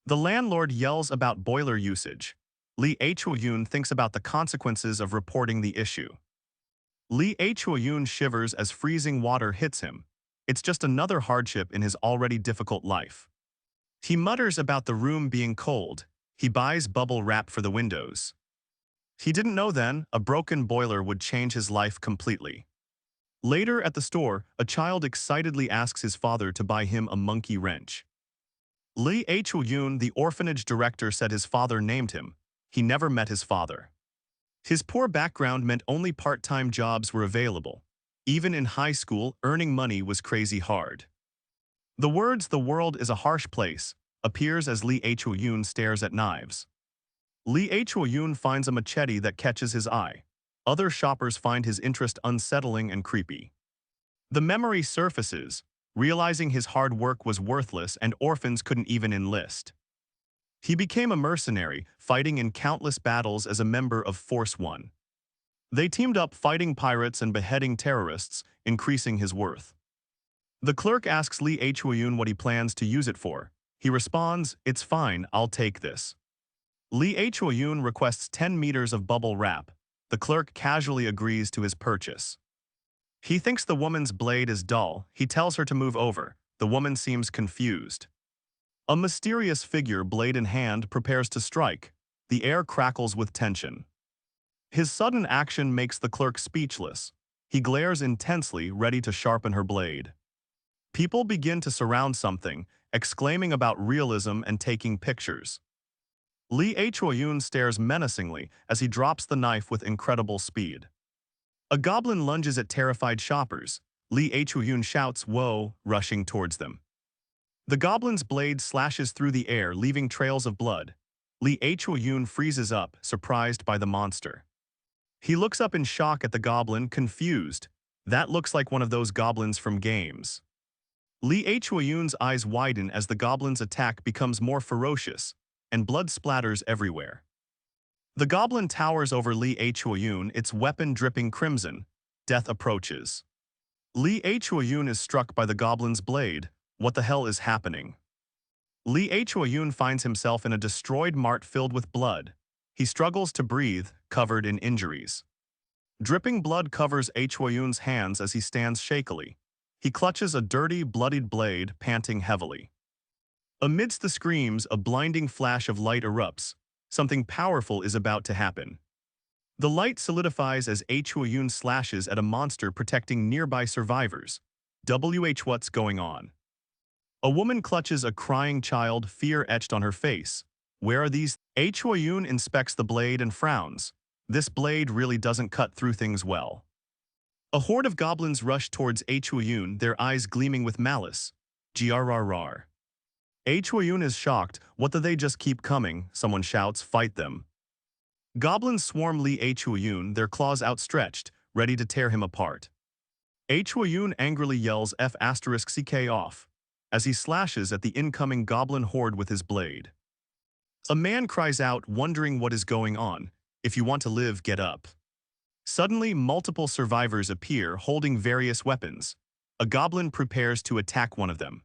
The landlord yells about boiler usage. Lee Ho-yoon thinks about the consequences of reporting the issue. Lee Ho-yoon shivers as freezing water hits him. It's just another hardship in his already difficult life. He mutters about the room being cold. He buys bubble wrap for the windows. He didn't know then a broken boiler would change his life completely. Later at the store, a child excitedly asks his father to buy him a monkey wrench. Lee Ho-yoon, the orphanage director, said his father named him. He never met his father. His poor background meant only part-time jobs were available. Even in high school, earning money was crazy hard. The words "the world is a harsh place" appears as Lee Ho-yoon stares at knives. Lee Ho-yoon finds a machete that catches his eye. Other shoppers find his interest unsettling and creepy. The memory surfaces, realizing his hard work was worthless and orphans couldn't even enlist. He became a mercenary, fighting in countless battles as a member of Force One. They teamed up fighting pirates and beheading terrorists, increasing his worth. The clerk asks Lee Ho-yoon what he plans to use it for. He responds, "It's fine, I'll take this." Lee Ho-yoon requests 10 meters of bubble wrap. The clerk casually agrees to his purchase. He thinks the woman's blade is dull. He tells her to move over. The woman seems confused. A mysterious figure, blade in hand, prepares to strike. The air crackles with tension. His sudden action makes the clerk speechless. He glares intensely, ready to sharpen her blade. People begin to surround something, exclaiming about realism and taking pictures. Lee Ho-yoon stares menacingly as he drops the knife with incredible speed. A goblin lunges at terrified shoppers. Lee Ho-yoon shouts, "Whoa," rushing towards them. The goblin's blade slashes through the air, leaving trails of blood. Lee Ho-yoon freezes up, surprised by the monster. He looks up in shock at the goblin, confused. That looks like one of those goblins from games. Lee Ho-yoon's eyes widen as the goblin's attack becomes more ferocious, and blood splatters everywhere. The goblin towers over Lee Ho-yoon, its weapon dripping crimson. Death approaches. Lee Ho-yoon is struck by the goblin's blade. What the hell is happening? Lee Ho-yoon finds himself in a destroyed mart filled with blood. He struggles to breathe, covered in injuries. Dripping blood covers Ho-yoon's hands as he stands shakily. He clutches a dirty, bloodied blade, panting heavily. Amidst the screams, a blinding flash of light erupts. Something powerful is about to happen. The light solidifies as Ho-yoon slashes at a monster protecting nearby survivors. What's going on? A woman clutches a crying child, fear etched on her face. Where are these? Ho-yoon inspects the blade and frowns. This blade really doesn't cut through things well. A horde of goblins rush towards Ho-yoon, their eyes gleaming with malice. Grrrr. Ho-yoon is shocked. What do they just keep coming? Someone shouts, "Fight them." Goblins swarm Lee Ho-yoon, their claws outstretched, ready to tear him apart. Ho-yoon angrily yells F***ck off as he slashes at the incoming goblin horde with his blade. A man cries out, wondering what is going on. "If you want to live, get up." Suddenly, multiple survivors appear, holding various weapons. A goblin prepares to attack one of them.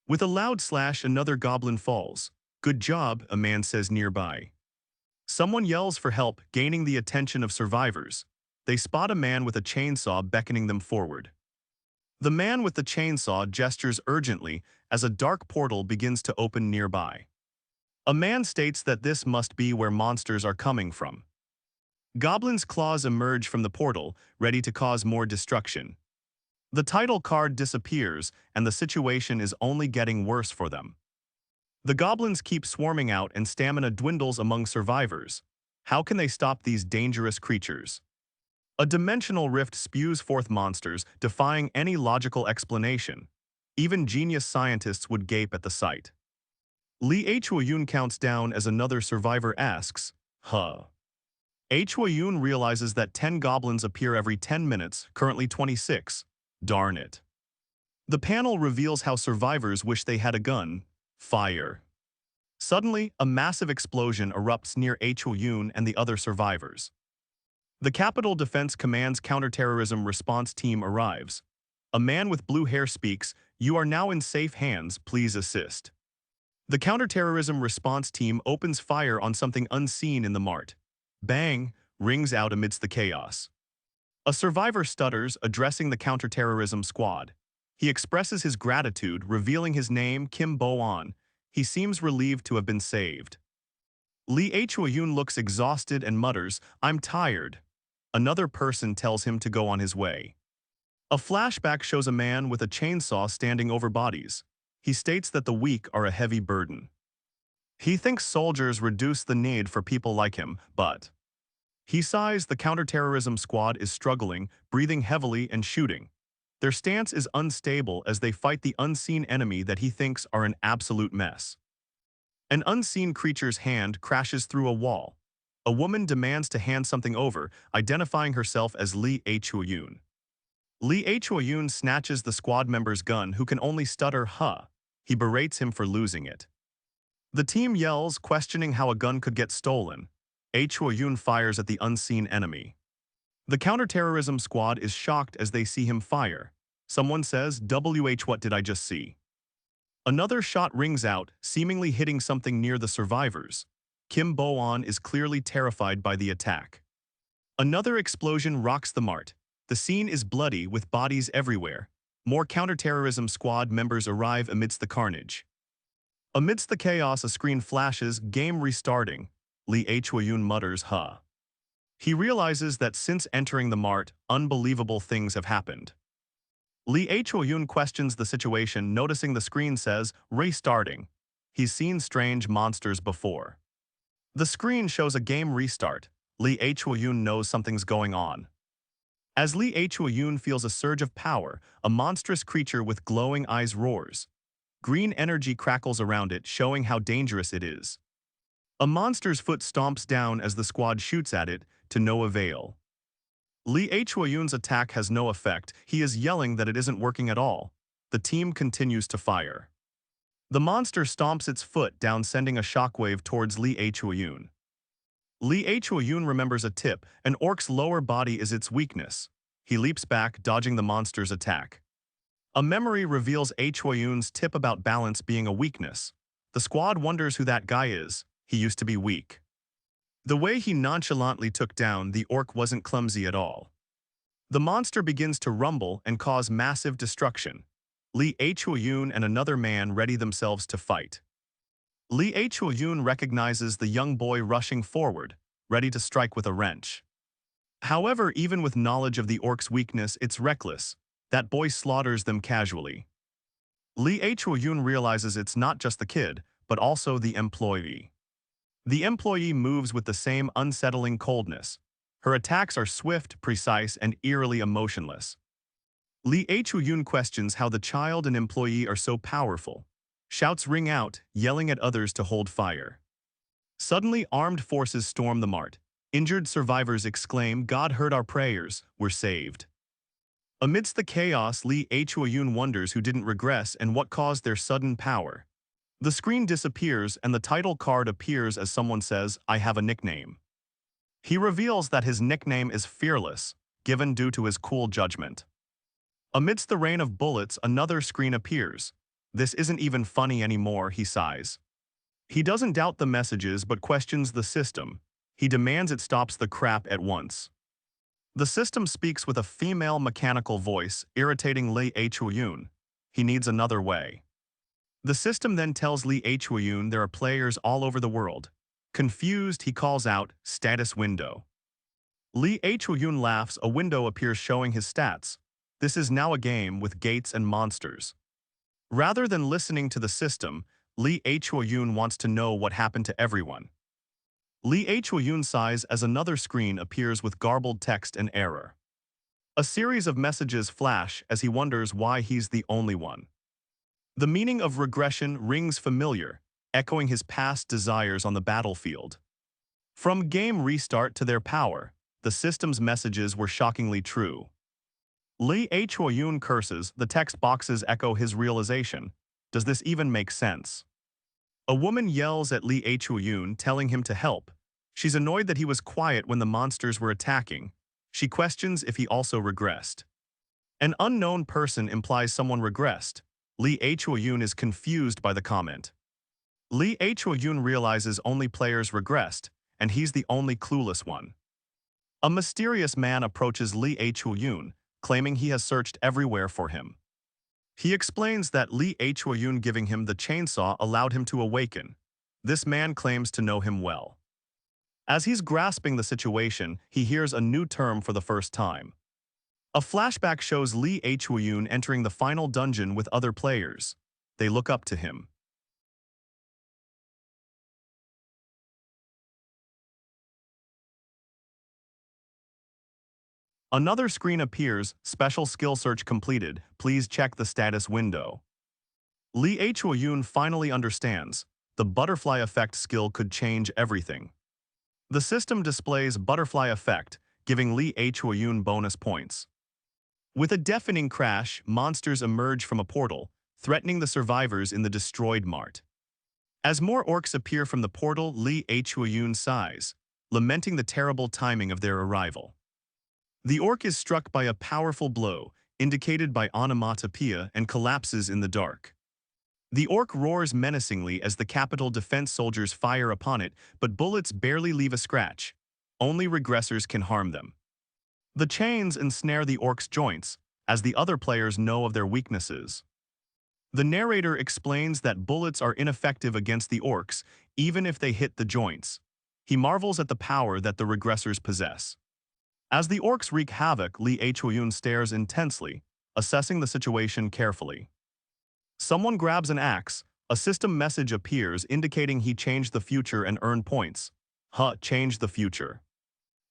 With a loud slash, another goblin falls. "Good job," a man says nearby. Someone yells for help, gaining the attention of survivors. They spot a man with a chainsaw beckoning them forward. The man with the chainsaw gestures urgently as a dark portal begins to open nearby. A man states that this must be where monsters are coming from. Goblins' claws emerge from the portal, ready to cause more destruction. The title card disappears, and the situation is only getting worse for them. The goblins keep swarming out and stamina dwindles among survivors. How can they stop these dangerous creatures? A dimensional rift spews forth monsters, defying any logical explanation. Even genius scientists would gape at the sight. Lee Ho-yoon counts down as another survivor asks, "Huh?" Ho-yoon realizes that 10 goblins appear every 10 minutes, currently 26. Darn it. The panel reveals how survivors wish they had a gun. Fire. Suddenly, a massive explosion erupts near Ho-yoon and the other survivors. The Capital Defense Command's counterterrorism response team arrives. A man with blue hair speaks, "You are now in safe hands, please assist." The counterterrorism response team opens fire on something unseen in the mart. Bang rings out amidst the chaos. A survivor stutters, addressing the counterterrorism squad. He expresses his gratitude, revealing his name, Kim Bo-an. He seems relieved to have been saved. Lee Hwa-yoon looks exhausted and mutters, "I'm tired." Another person tells him to go on his way. A flashback shows a man with a chainsaw standing over bodies. He states that the weak are a heavy burden. He thinks soldiers reduce the need for people like him, but he sighs. The counterterrorism squad is struggling, breathing heavily and shooting. Their stance is unstable as they fight the unseen enemy that he thinks are an absolute mess. An unseen creature's hand crashes through a wall. A woman demands to hand something over, identifying herself as Lee Hwa-yoon. Lee Hwa-yoon snatches the squad member's gun, who can only stutter "huh." He berates him for losing it. The team yells, questioning how a gun could get stolen. Hwa-yoon fires at the unseen enemy. The counterterrorism squad is shocked as they see him fire. Someone says, "WH, what did I just see?" Another shot rings out, seemingly hitting something near the survivors. Kim Bo-an is clearly terrified by the attack. Another explosion rocks the mart. The scene is bloody, with bodies everywhere. More counterterrorism squad members arrive amidst the carnage. Amidst the chaos, a screen flashes, game restarting. Lee Hwa-yoon mutters, "huh." He realizes that since entering the mart, unbelievable things have happened. Lee Hwa-yoon questions the situation, noticing the screen says, "restarting." He's seen strange monsters before. The screen shows a game restart. Lee Hwa-yoon knows something's going on. As Lee Hwa-yoon feels a surge of power, a monstrous creature with glowing eyes roars. Green energy crackles around it, showing how dangerous it is. A monster's foot stomps down as the squad shoots at it, to no avail. Lee Hwa-yoon's attack has no effect. He is yelling that it isn't working at all. The team continues to fire. The monster stomps its foot down, sending a shockwave towards Lee Hwa-yoon. Lee Hwa-yoon remembers a tip: an orc's lower body is its weakness. He leaps back, dodging the monster's attack. A memory reveals Hwa-yoon's tip about balance being a weakness. The squad wonders who that guy is. He used to be weak. The way he nonchalantly took down the orc wasn't clumsy at all. The monster begins to rumble and cause massive destruction. Lee Hwa-yoon and another man ready themselves to fight. Lee Hwa-yoon recognizes the young boy rushing forward, ready to strike with a wrench. However, even with knowledge of the orc's weakness, it's reckless. That boy slaughters them casually. Lee Hwa-yoon realizes it's not just the kid, but also the employee. The employee moves with the same unsettling coldness. Her attacks are swift, precise, and eerily emotionless. Lee Hwa-yoon questions how the child and employee are so powerful. Shouts ring out, yelling at others to hold fire. Suddenly, armed forces storm the mart. Injured survivors exclaim, "God heard our prayers, we're saved." Amidst the chaos, Lee Hwa-yoon wonders who didn't regress and what caused their sudden power. The screen disappears and the title card appears as someone says, "I have a nickname." He reveals that his nickname is Fearless, given due to his cool judgment. Amidst the rain of bullets, another screen appears. "This isn't even funny anymore," he sighs. He doesn't doubt the messages but questions the system. He demands it stops the crap at once. The system speaks with a female mechanical voice, irritating Lee Hwa-yoon. He needs another way. The system then tells Lee Hwa-yoon there are players all over the world. Confused, he calls out, "Status window." Lee Hwa-yoon laughs. A window appears showing his stats. This is now a game with gates and monsters. Rather than listening to the system, Lee Hwa-yoon wants to know what happened to everyone. Lee Hwa-yoon sighs as another screen appears with garbled text and error. A series of messages flash as he wonders why he's the only one. The meaning of regression rings familiar, echoing his past desires on the battlefield. From game restart to their power, the system's messages were shockingly true. Lee Hwa-yoon curses. The text boxes echo his realization. Does this even make sense? A woman yells at Lee Hwa-yoon, telling him to help. She's annoyed that he was quiet when the monsters were attacking. She questions if he also regressed. An unknown person implies someone regressed. Lee Hwa-yoon is confused by the comment. Lee Yun realizes only players regressed, and he's the only clueless one. A mysterious man approaches Lee Yun, claiming he has searched everywhere for him. He explains that Lee Yun giving him the chainsaw allowed him to awaken. This man claims to know him well. As he's grasping the situation, he hears a new term for the first time. A flashback shows Lee Yun entering the final dungeon with other players. They look up to him. Another screen appears, special skill search completed, please check the status window. Lee Yun finally understands, the butterfly effect skill could change everything. The system displays butterfly effect, giving Lee Yun bonus points. With a deafening crash, monsters emerge from a portal, threatening the survivors in the destroyed mart. As more orcs appear from the portal, Lee Yun sighs, lamenting the terrible timing of their arrival. The orc is struck by a powerful blow, indicated by onomatopoeia, and collapses in the dark. The orc roars menacingly as the capital defense soldiers fire upon it, but bullets barely leave a scratch. Only regressors can harm them. The chains ensnare the orc's joints, as the other players know of their weaknesses. The narrator explains that bullets are ineffective against the orcs, even if they hit the joints. He marvels at the power that the regressors possess. As the orcs wreak havoc, Lee Yun stares intensely, assessing the situation carefully. Someone grabs an axe, a system message appears indicating he changed the future and earned points. Changed the future.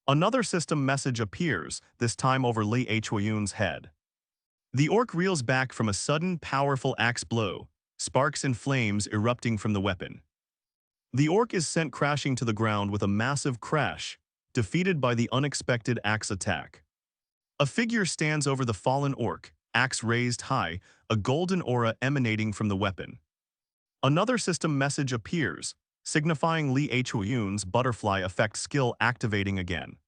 Another system message appears, this time over Lee Yun's head. The orc reels back from a sudden, powerful axe blow, sparks and flames erupting from the weapon. The orc is sent crashing to the ground with a massive crash, defeated by the unexpected axe attack. A figure stands over the fallen orc, axe raised high, a golden aura emanating from the weapon. Another system message appears, signifying Lee Yun's butterfly effect skill activating again.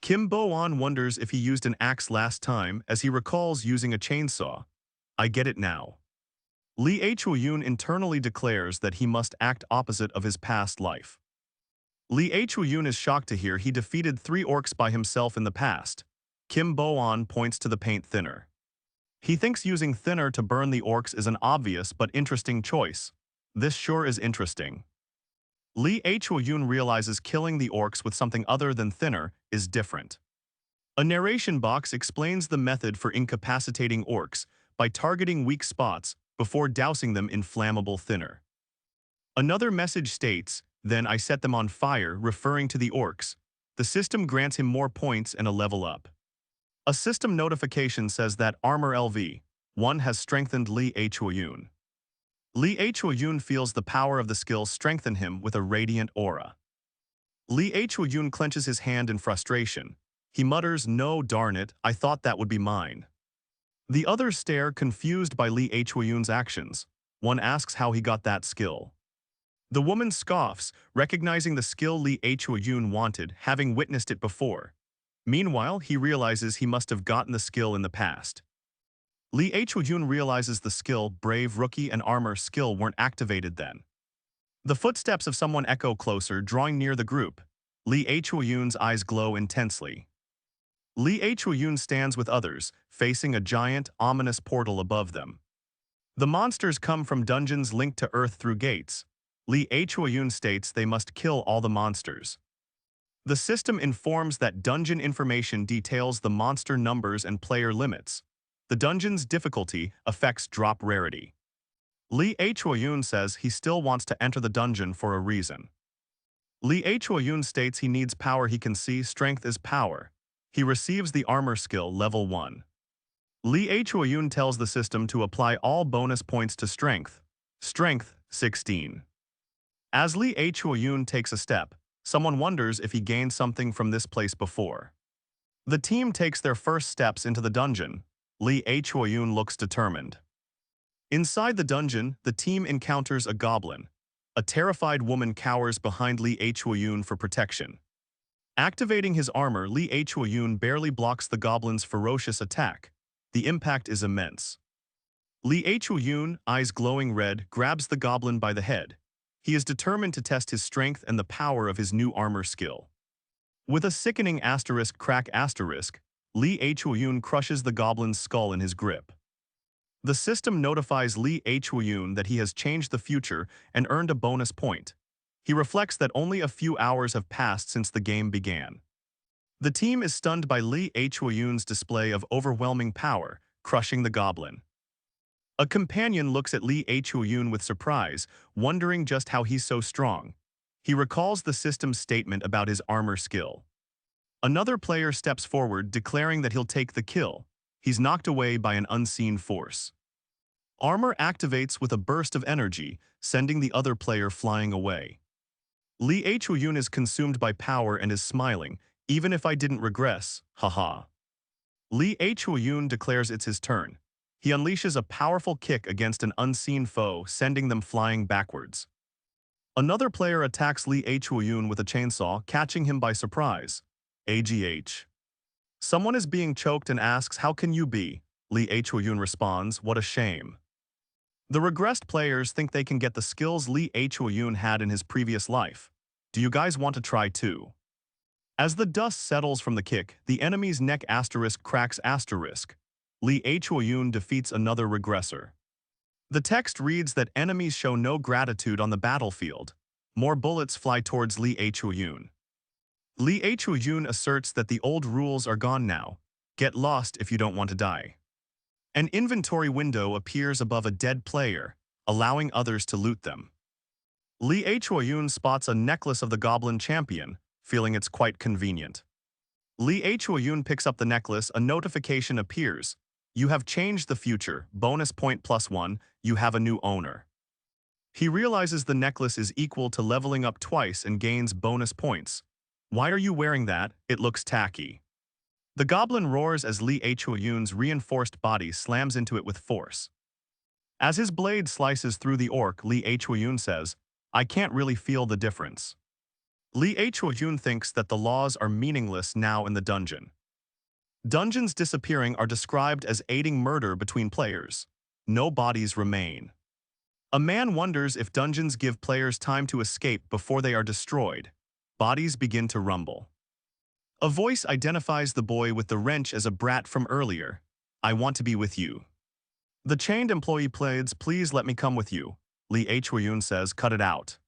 Kim Bo-on wonders if he used an axe last time, as he recalls using a chainsaw. I get it now. Lee Yun internally declares that he must act opposite of his past life. Lee Yun is shocked to hear he defeated 3 orcs by himself in the past. Kim Bo-on points to the paint thinner. He thinks using thinner to burn the orcs is an obvious but interesting choice. This sure is interesting. Lee Yun realizes killing the orcs with something other than thinner is different. A narration box explains the method for incapacitating orcs by targeting weak spots before dousing them in flammable thinner. Another message states, "Then I set them on fire," referring to the orcs. The system grants him more points and a level up. A system notification says that Armor LV1 has strengthened Lee Yun. Lee Yun feels the power of the skill strengthen him with a radiant aura. Lee Yun clenches his hand in frustration. He mutters, "No, darn it, I thought that would be mine." The others stare, confused by Lee Yun's actions. One asks how he got that skill. The woman scoffs, recognizing the skill Lee Yun wanted, having witnessed it before. Meanwhile, he realizes he must have gotten the skill in the past. Lee Yun realizes the skill, Brave Rookie and Armor skill weren't activated then. The footsteps of someone echo closer, drawing near the group. Lee Yun's eyes glow intensely. Lee Yun stands with others, facing a giant, ominous portal above them. The monsters come from dungeons linked to Earth through gates. Lee Yun states they must kill all the monsters. The system informs that dungeon information details the monster numbers and player limits. The dungeon's difficulty affects drop rarity. Lee Yun says he still wants to enter the dungeon for a reason. Lee Yun states he needs power he can see, strength is power. He receives the armor skill level 1. Lee Yun tells the system to apply all bonus points to strength. Strength, 16. As Lee Yun takes a step, someone wonders if he gained something from this place before. The team takes their first steps into the dungeon. Lee Yun looks determined. Inside the dungeon, the team encounters a goblin. A terrified woman cowers behind Lee Yun for protection. Activating his armor, Lee Yun barely blocks the goblin's ferocious attack. The impact is immense. Lee Yun, eyes glowing red, grabs the goblin by the head. He is determined to test his strength and the power of his new armor skill. With a sickening asterisk crack asterisk, Lee Hyun crushes the goblin's skull in his grip. The system notifies Lee Hyun that he has changed the future and earned a bonus point. He reflects that only a few hours have passed since the game began. The team is stunned by Lee Hyun's display of overwhelming power, crushing the goblin. A companion looks at Lee Hyun with surprise, wondering just how he's so strong. He recalls the system's statement about his armor skill. Another player steps forward, declaring that he'll take the kill. He's knocked away by an unseen force. Armor activates with a burst of energy, sending the other player flying away. Lee Hyun is consumed by power and is smiling, even if I didn't regress, haha. Lee Hyun declares it's his turn. He unleashes a powerful kick against an unseen foe, sending them flying backwards. Another player attacks Lee Hyun with a chainsaw, catching him by surprise. AGH. Someone is being choked and asks, "How can you be?" Lee Hyun responds, "What a shame." The regressed players think they can get the skills Lee Hyun had in his previous life. Do you guys want to try too? As the dust settles from the kick, the enemy's neck asterisk cracks asterisk. Lee Hyun defeats another regressor. The text reads that enemies show no gratitude on the battlefield. More bullets fly towards Lee Hyun. Lee Hyun asserts that the old rules are gone now. Get lost if you don't want to die. An inventory window appears above a dead player, allowing others to loot them. Lee Hyun spots a necklace of the Goblin champion, feeling it's quite convenient. Lee Hyun picks up the necklace. A notification appears. You have changed the future, bonus point +1, you have a new owner. He realizes the necklace is equal to leveling up twice and gains bonus points. Why are you wearing that? It looks tacky. The goblin roars as Lee Hyun's reinforced body slams into it with force. As his blade slices through the orc, Lee Hyun says, "I can't really feel the difference." Lee Hyun thinks that the laws are meaningless now in the dungeon. Dungeons disappearing are described as aiding murder between players. No bodies remain. A man wonders if dungeons give players time to escape before they are destroyed. Bodies begin to rumble. A voice identifies the boy with the wrench as a brat from earlier. "I want to be with you." The chained employee pleads, "Please let me come with you." Lee Hyun says, "Cut it out."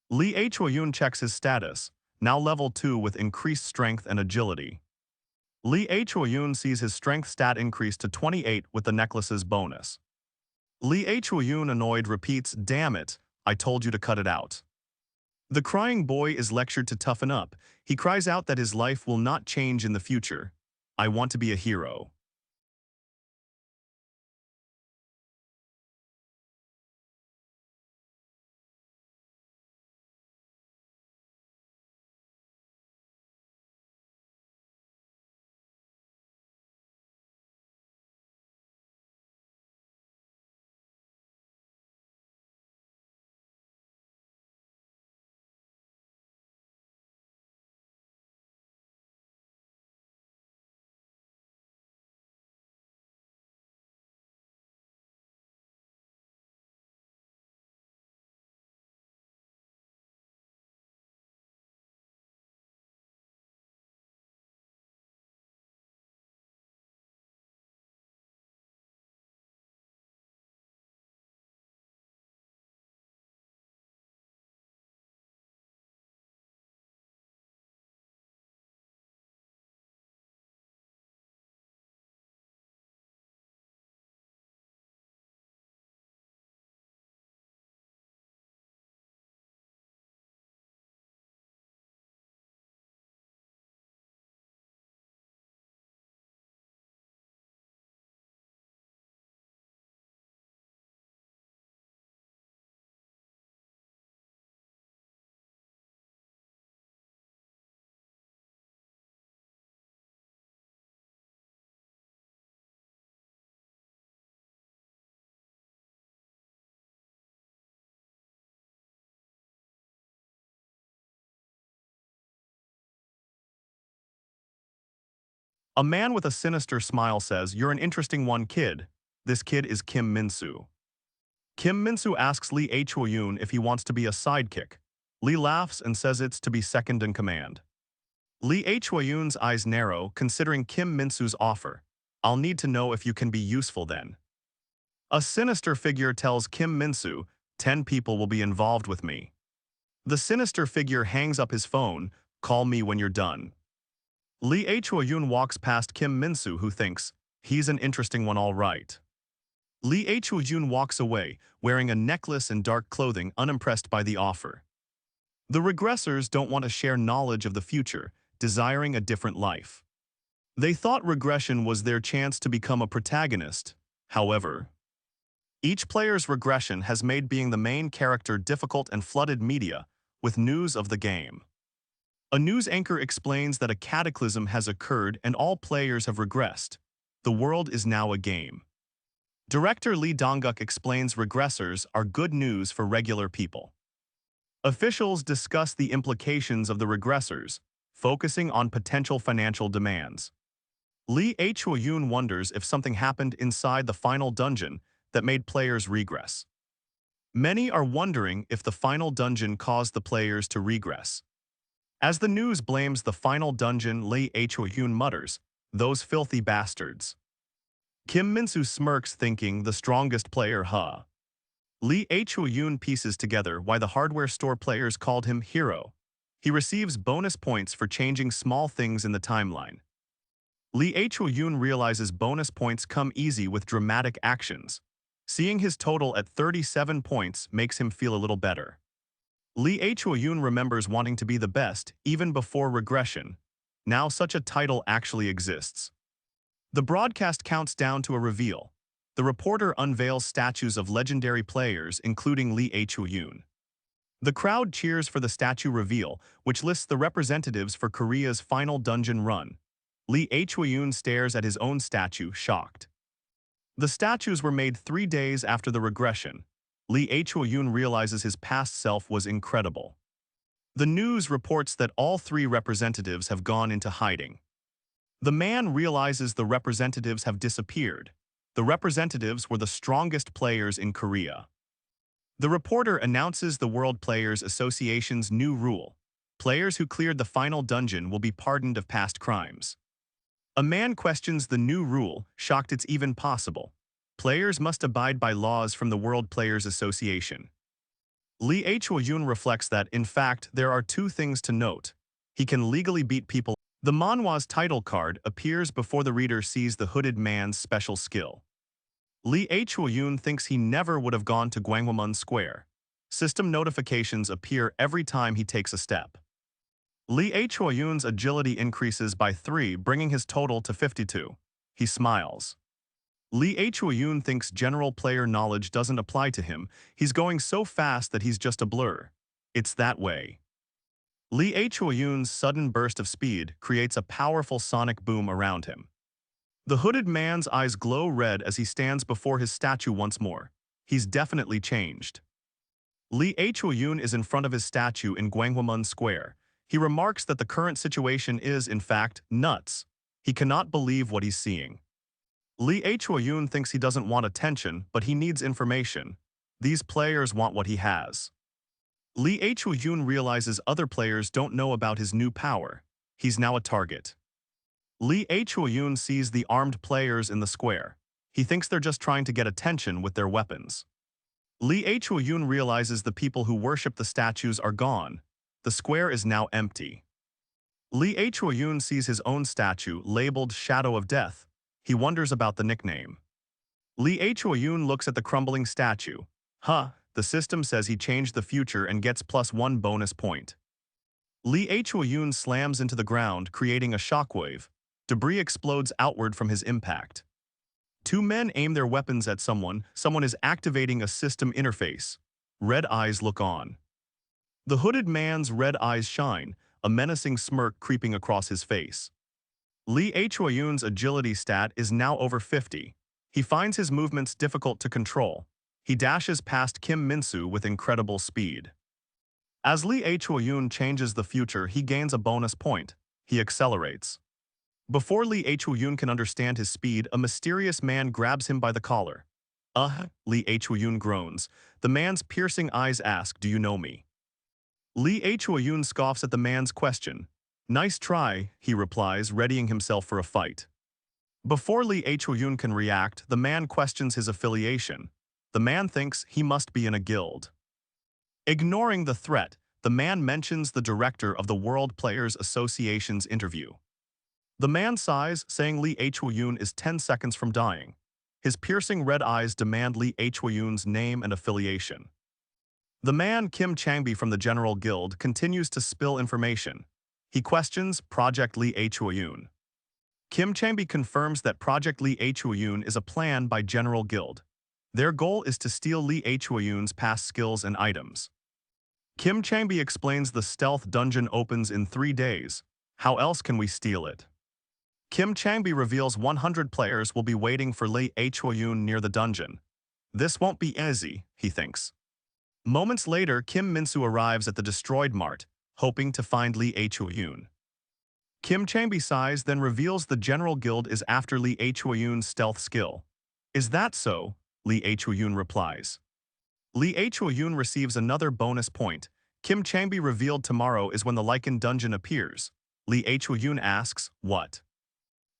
Lee Hyun checks his status, now level 2 with increased strength and agility. Lee Hyun sees his strength stat increase to 28 with the necklace's bonus. Lee Hyun, annoyed, repeats, "Damn it, I told you to cut it out." The crying boy is lectured to toughen up. He cries out that his life will not change in the future. "I want to be a hero." A man with a sinister smile says, "You're an interesting one, kid." This kid is Kim Minsu. Kim Min-soo asks Lee Chul-yoon if he wants to be a sidekick. Lee laughs and says it's to be second in command. Lee Chul-yoon's eyes narrow, considering Kim Min-soo's offer. I'll need to know if you can be useful then. A sinister figure tells Kim Min-soo, 10 people will be involved with me. The sinister figure hangs up his phone, call me when you're done. Lee Chul-yoon walks past Kim Min-soo, who thinks, he's an interesting one all right. Lee Chul-yoon walks away, wearing a necklace and dark clothing, unimpressed by the offer. The regressors don't want to share knowledge of the future, desiring a different life. They thought regression was their chance to become a protagonist. However, each player's regression has made being the main character difficult and flooded media with news of the game. A news anchor explains that a cataclysm has occurred and all players have regressed. The world is now a game. Director Lee Dong-guk explains regressors are good news for regular people. Officials discuss the implications of the regressors, focusing on potential financial demands. Lee Chul-yoon wonders if something happened inside the final dungeon that made players regress. Many are wondering if the final dungeon caused the players to regress. As the news blames the final dungeon, Lee Chul-yoon mutters, those filthy bastards. Kim Min-soo smirks, thinking the strongest player, huh? Lee Chul-yoon pieces together why the hardware store players called him hero. He receives bonus points for changing small things in the timeline. Lee Chul-yoon realizes bonus points come easy with dramatic actions. Seeing his total at 37 points makes him feel a little better. Lee Chul-yoon remembers wanting to be the best even before regression. Now such a title actually exists. The broadcast counts down to a reveal. The reporter unveils statues of legendary players, including Lee Chul-yoon. The crowd cheers for the statue reveal, which lists the representatives for Korea's final dungeon run. Lee Chul-yoon stares at his own statue, shocked. The statues were made 3 days after the regression. Lee Chul-yoon realizes his past self was incredible. The news reports that all 3 representatives have gone into hiding. The man realizes the representatives have disappeared. The representatives were the strongest players in Korea. The reporter announces the World Players Association's new rule. Players who cleared the final dungeon will be pardoned of past crimes. A man questions the new rule, shocked it's even possible. Players must abide by laws from the World Players Association. Lee Chul-yoon reflects that, in fact, there are 2 things to note. He can legally beat people. The manhwa's title card appears before the reader sees the hooded man's special skill. Lee Chul-yoon thinks he never would have gone to Gwanghwamun Square. System notifications appear every time he takes a step. Lee Chul-yoon's agility increases by 3, bringing his total to 52. He smiles. Lee Chul-yoon thinks general player knowledge doesn't apply to him. He's going so fast that he's just a blur. It's that way. Lee Chul-yoon's sudden burst of speed creates a powerful sonic boom around him. The hooded man's eyes glow red as he stands before his statue once more. He's definitely changed. Lee Chul-yoon is in front of his statue in Gwanghwamun Square. He remarks that the current situation is, in fact, nuts. He cannot believe what he's seeing. Lee Chul-yoon thinks he doesn't want attention, but he needs information. These players want what he has. Lee Chul-yoon realizes other players don't know about his new power. He's now a target. Lee Chul-yoon sees the armed players in the square. He thinks they're just trying to get attention with their weapons. Lee Chul-yoon realizes the people who worship the statues are gone. The square is now empty. Lee Chul-yoon sees his own statue labeled Shadow of Death. He wonders about the nickname. Lee Chul-yoon looks at the crumbling statue. The system says he changed the future and gets +1 bonus point. Lee Chul-yoon slams into the ground, creating a shockwave. Debris explodes outward from his impact. 2 men aim their weapons at someone. Someone is activating a system interface. Red eyes look on. The hooded man's red eyes shine, a menacing smirk creeping across his face. Lee Chul-yoon's agility stat is now over 50. He finds his movements difficult to control. He dashes past Kim Min-soo with incredible speed. As Lee Chul-yoon changes the future, he gains a bonus point. He accelerates. Before Lee Chul-yoon can understand his speed, a mysterious man grabs him by the collar. Li Huiyun groans. The man's piercing eyes ask, do you know me? Li Huiyun scoffs at the man's question. Nice try, he replies, readying himself for a fight. Before Li Huiyun can react, the man questions his affiliation. The man thinks he must be in a guild. Ignoring the threat, the man mentions the director of the World Players Association's interview. The man sighs, saying Li Huiyun is 10 seconds from dying. His piercing red eyes demand Li Huiyun's name and affiliation. The man, Kim Changbi from the General Guild, continues to spill information. He questions Project Li Huiyun. Kim Changbi confirms that Project Li Huiyun is a plan by General Guild. Their goal is to steal Li Huiyun's past skills and items. Kim Changbi explains the stealth dungeon opens in 3 days. How else can we steal it? Kim Changbi reveals 100 players will be waiting for Li Huiyun near the dungeon. This won't be easy, he thinks. Moments later, Kim Minsu arrives at the destroyed mart, hoping to find Li Huiyun. Kim Changbi sighs, then reveals the General Guild is after Li Huiyun's stealth skill. Is that so? Li Huiyun replies. Li Huiyun receives another bonus point. Kim Changbi revealed tomorrow is when the Lykan dungeon appears. Li Huiyun asks, what?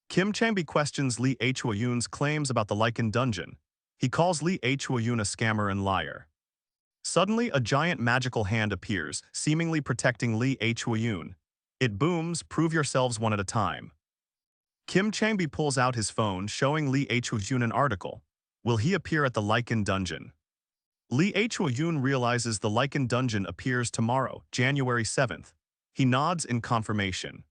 Kim Changbi questions Li Huiyun's claims about the Lykan dungeon. He calls Li Huiyun a scammer and liar. Suddenly, a giant magical hand appears, seemingly protecting Li Huiyun. It booms, prove yourselves one at a time. Kim Changbi pulls out his phone, showing Li Huiyun an article. Will he appear at the Lykan dungeon? Li Huiyun realizes the Lykan dungeon appears tomorrow, January 7th. He nods in confirmation.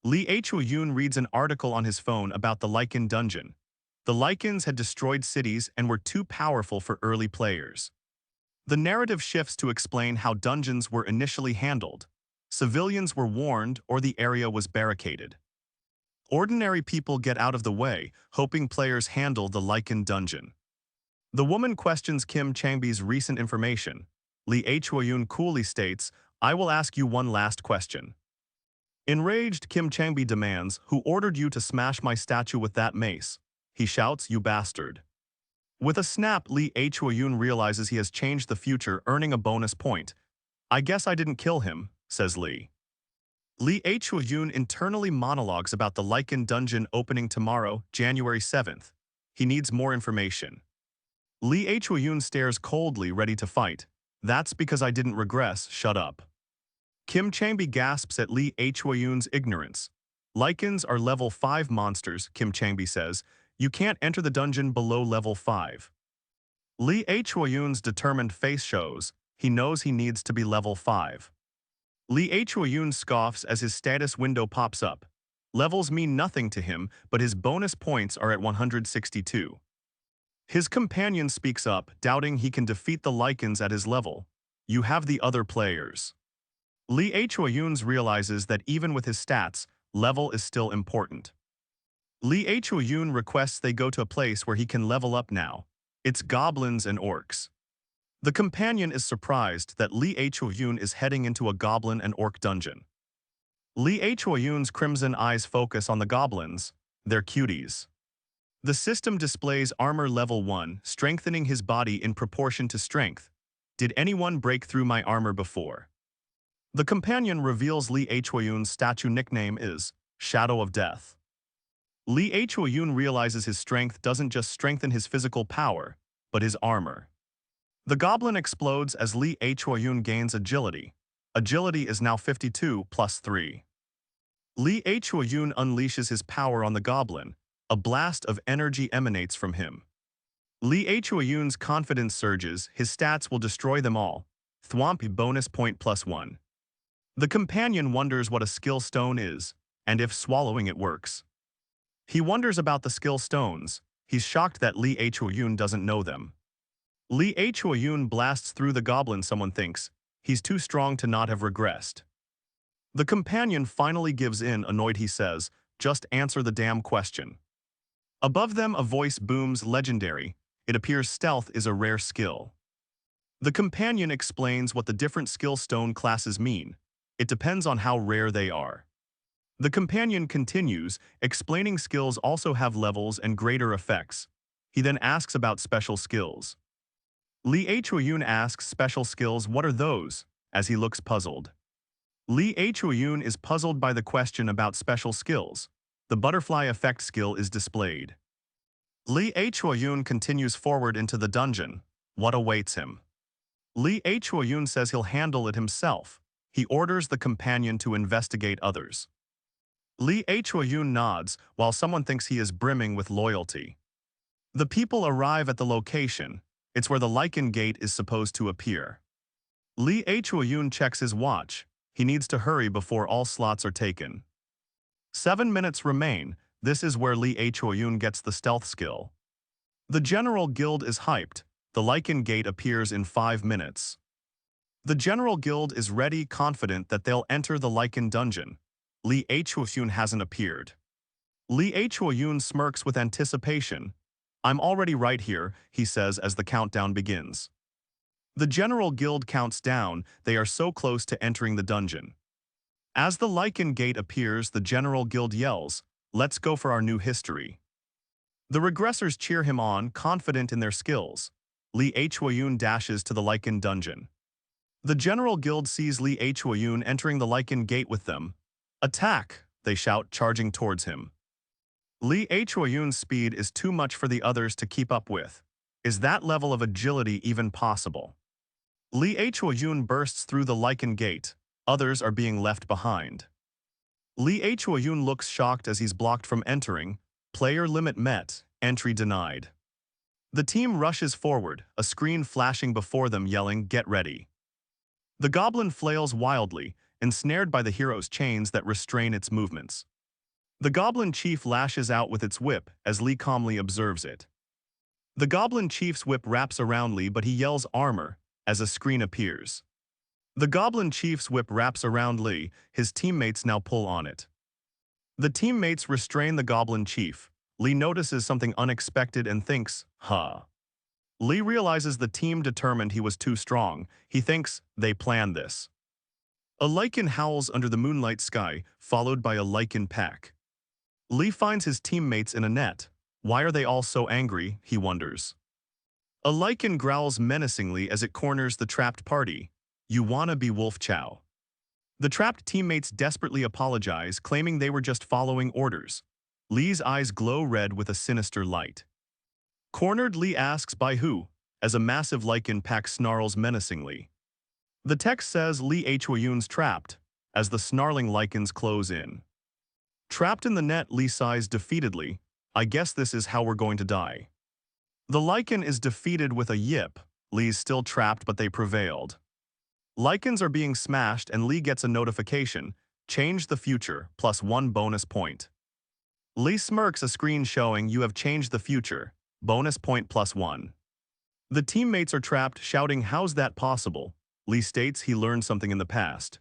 Li Huiyun reads an article on his phone about the Lykan dungeon. The Lykans had destroyed cities and were too powerful for early players. The narrative shifts to explain how dungeons were initially handled. Civilians were warned or the area was barricaded. Ordinary people get out of the way, hoping players handle the Lykan dungeon. The woman questions Kim Changbi's recent information. Li Huiyun coolly states, I will ask you one last question. Enraged, Kim Changbi demands, who ordered you to smash my statue with that mace? He shouts, you bastard. With a snap, Li Huiyun realizes he has changed the future, earning a bonus point. I guess I didn't kill him, says Li. Li Huiyun internally monologues about the Lykan dungeon opening tomorrow, January 7th. He needs more information. Li Huiyun stares coldly, ready to fight. That's because I didn't regress, shut up. Kim Changbi gasps at Li Huiyun's ignorance. Lykans are level 5 monsters, Kim Changbi says. You can't enter the dungeon below level 5. Li Huiyun's determined face shows. He knows he needs to be level 5. Li Huiyun scoffs as his status window pops up. Levels mean nothing to him, but his bonus points are at 162. His companion speaks up, doubting he can defeat the Lykans at his level. You have the other players. Li Huiyun realizes that even with his stats, level is still important. Li Huiyun requests they go to a place where he can level up now. It's goblins and orcs. The companion is surprised that Li Huiyun is heading into a goblin and orc dungeon. Li Huiyun's crimson eyes focus on the goblins. They're cuties. The system displays armor level 1, strengthening his body in proportion to strength. Did anyone break through my armor before? The companion reveals Li Huiyun's statue nickname is Shadow of Death. Li Huiyun realizes his strength doesn't just strengthen his physical power, but his armor. The goblin explodes as Li Huiyun gains agility. Agility is now 52 plus 3. Li Huiyun unleashes his power on the goblin. A blast of energy emanates from him. Li Huiyun's confidence surges. His stats will destroy them all. Thwomp bonus point plus 1. The companion wonders what a skill stone is, and if swallowing it works. He wonders about the skill stones. He's shocked that Li Huiyun doesn't know them. Li Huiyun blasts through the goblin. Someone thinks he's too strong to not have regressed. The companion finally gives in, annoyed. He says, just answer the damn question. Above them a voice booms, legendary. It appears stealth is a rare skill. The companion explains what the different skill stone classes mean. It depends on how rare they are. The companion continues, explaining skills also have levels and greater effects. He then asks about special skills. Lee Choyun asks special skills, what are those, as he looks puzzled. Lee Choyun is puzzled by the question about special skills. The butterfly effect skill is displayed. Lee Choyun continues forward into the dungeon. What awaits him? Lee Choyun says he'll handle it himself. He orders the companion to investigate others. Lee Choyun nods while someone thinks he is brimming with loyalty. The people arrive at the location. It's where the Lykan gate is supposed to appear. Lee Choyun checks his watch. He needs to hurry before all slots are taken. 7 minutes remain. This is where Lee Choyun gets the stealth skill. The General Guild is hyped. The Lykan gate appears in 5 minutes. The General Guild is ready, confident that they'll enter the Lykan dungeon. Lee Choyun hasn't appeared. Lee Choyun smirks with anticipation. I'm already right here, he says as the countdown begins. The General Guild counts down. They are so close to entering the dungeon. As the Lykan gate appears, the General Guild yells, "Let's go for our new history." The regressors cheer him on, confident in their skills. Lee Choyun dashes to the Lykan dungeon. The General Guild sees Lee Choyun entering the Lykan gate with them. "Attack!" they shout, charging towards him. Lee Choyun's speed is too much for the others to keep up with. Is that level of agility even possible? Lee Choyun bursts through the Lykan gate. Others are being left behind. Lee Choyun looks shocked as he's blocked from entering. Player limit met. Entry denied. The team rushes forward, a screen flashing before them yelling, "Get ready." The Goblin flails wildly, ensnared by the hero's chains that restrain its movements. The Goblin Chief lashes out with its whip as Lee calmly observes it. The Goblin Chief's whip wraps around Lee, but he yells armor as a screen appears. The Goblin Chief's whip wraps around Lee. His teammates now pull on it. The teammates restrain the Goblin Chief. Lee notices something unexpected and thinks, huh. Lee realizes the team determined he was too strong. He thinks they planned this. A Lykan howls under the moonlight sky, followed by a Lykan pack. Lee finds his teammates in a net. Why are they all so angry, he wonders. A Lykan growls menacingly as it corners the trapped party. You wanna be Wolf Chow. The trapped teammates desperately apologize, claiming they were just following orders. Lee's eyes glow red with a sinister light. Cornered, Lee asks by who, as a massive Lykan pack snarls menacingly. The text says Lee Choyun's trapped, as the snarling Lykans close in. Trapped in the net, Lee sighs defeatedly. I guess this is how we're going to die. The Lykan is defeated with a yip. Lee's still trapped, but they prevailed. Lykans are being smashed and Lee gets a notification. Change the future, +1 bonus point. Lee smirks, a screen showing you have changed the future. Bonus point +1. The teammates are trapped, shouting, how's that possible? Lee states he learned something in the past.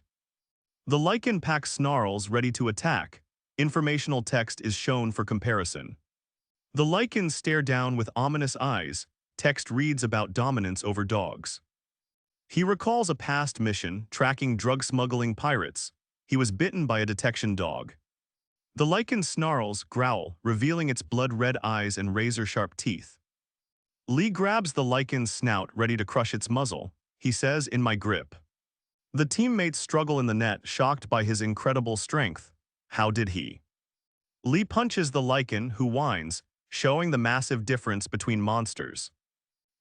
The Lykan pack snarls, ready to attack. Informational text is shown for comparison. The Lykans stare down with ominous eyes. Text reads about dominance over dogs. He recalls a past mission, tracking drug-smuggling pirates. He was bitten by a detection dog. The Lykan snarls, growl, revealing its blood-red eyes and razor-sharp teeth. Lee grabs the Lykan's snout, ready to crush its muzzle. He says, in my grip. The teammates struggle in the net, shocked by his incredible strength. How did he? Lee punches the Lykan, who whines, showing the massive difference between monsters.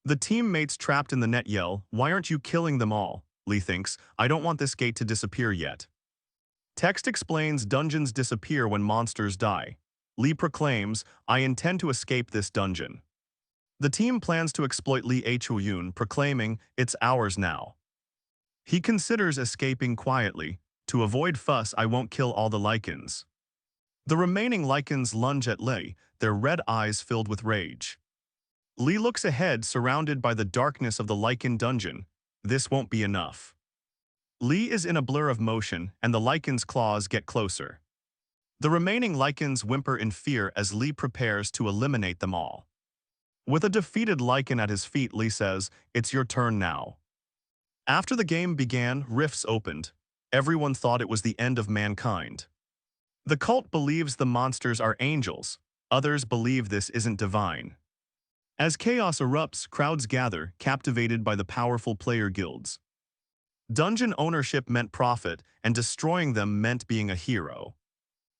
The teammates trapped in the net yell, why aren't you killing them all? Lee thinks, I don't want this gate to disappear yet. Text explains dungeons disappear when monsters die. Lee proclaims, I intend to escape this dungeon. The team plans to exploit Lee Choyun, proclaiming, it's ours now. He considers escaping quietly. To avoid fuss, I won't kill all the Lykans. The remaining Lykans lunge at Lee, their red eyes filled with rage. Lee looks ahead, surrounded by the darkness of the Lykan dungeon. This won't be enough. Lee is in a blur of motion, and the Lykan's claws get closer. The remaining Lykans whimper in fear as Lee prepares to eliminate them all. With a defeated Lykan at his feet, Lee says, it's your turn now. After the game began, rifts opened. Everyone thought it was the end of mankind. The cult believes the monsters are angels. Others believe this isn't divine. As chaos erupts, crowds gather, captivated by the powerful player guilds. Dungeon ownership meant profit, and destroying them meant being a hero.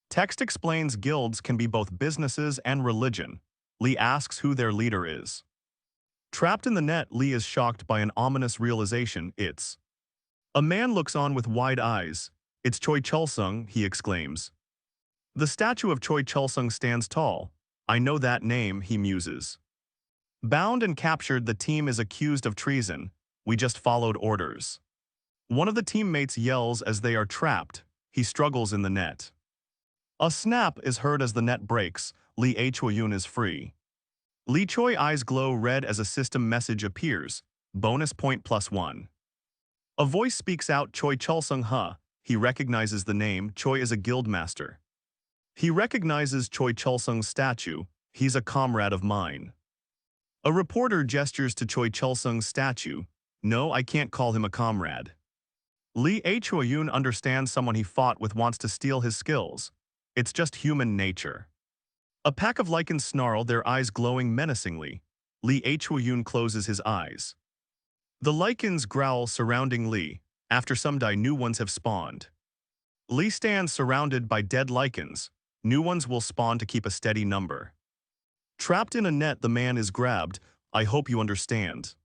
Text explains guilds can be both businesses and religion. Lee asks who their leader is. Trapped in the net, Lee is shocked by an ominous realization. It's a man looks on with wide eyes. It's Choi Cholsung, he exclaims. The statue of Choi Cholsung stands tall. I know that name, he muses. Bound and captured, the team is accused of treason. We just followed orders. One of the teammates yells as they are trapped. He struggles in the net. A snap is heard as the net breaks. Lee Choi-yoon is free. Lee Choi eyes glow red as a system message appears. Bonus point +1. A voice speaks out, Choi Cholsung huh. He recognizes the name. Choi is a guild master. He recognizes Choi Cholsung's statue. He's a comrade of mine. A reporter gestures to Choi Cholsung's statue. No, I can't call him a comrade. Lee Choi-yoon understands someone he fought with wants to steal his skills. It's just human nature. A pack of Lycans snarl, their eyes glowing menacingly. Lee Choi-yoon closes his eyes. The Lycans growl surrounding Lee. After some die, new ones have spawned. Lee stands surrounded by dead Lycans. New ones will spawn to keep a steady number. Trapped in a net, the man is grabbed. I hope you understand.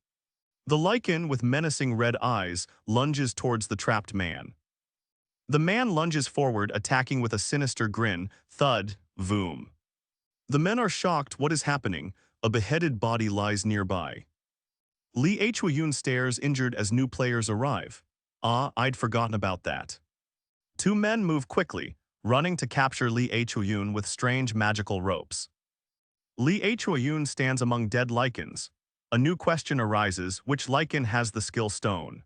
The Lycan, with menacing red eyes, lunges towards the trapped man. The man lunges forward, attacking with a sinister grin. Thud, voom. The men are shocked. What is happening? A beheaded body lies nearby. Lee Choi-yoon stares, injured, as new players arrive. Ah, I'd forgotten about that. Two men move quickly, running to capture Lee Choi-yoon with strange magical ropes. Lee Choi-yoon stands among dead Lycans. A new question arises, which Lycan has the skill stone?